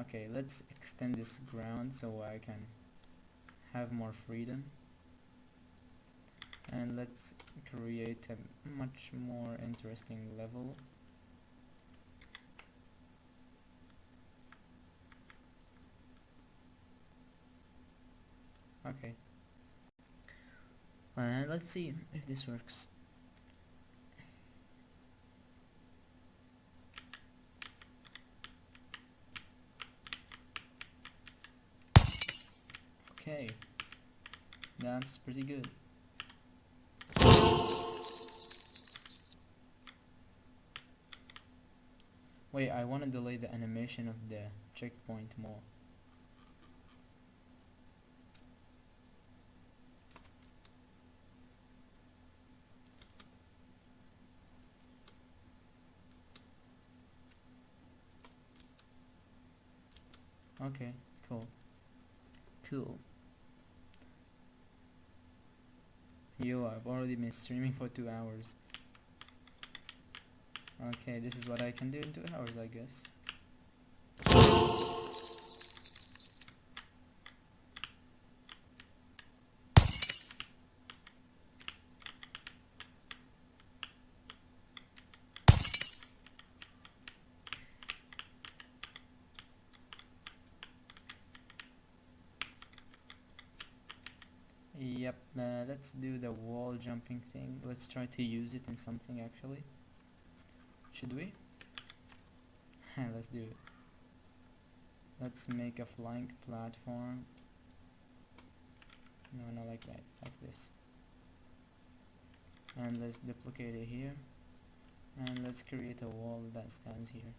Okay, let's extend this ground so I can have more freedom, and let's create a much more interesting level. Okay, and let's see if this works. Okay, that's pretty good. Wait, I want to delay the animation of the checkpoint more. Okay, cool. Yo, I've already been streaming for 2 hours. Okay, this is what I can do in 2 hours, I guess. Yep, let's do the wall jumping thing. Let's try to use it in something actually. Should we? Let's do it. Let's make a flying platform. No, not like that, like this. And let's duplicate it here. And let's create a wall that stands here.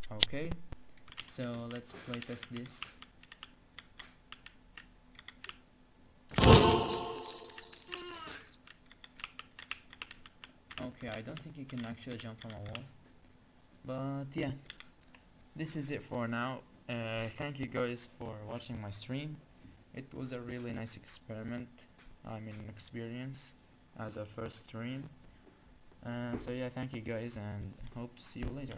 Okay, so let's playtest this. Okay, I don't think you can actually jump from a wall, but yeah, this is it for now. Thank you guys for watching my stream. It was a really nice experiment, experience as a first stream. So yeah, thank you guys and hope to see you later.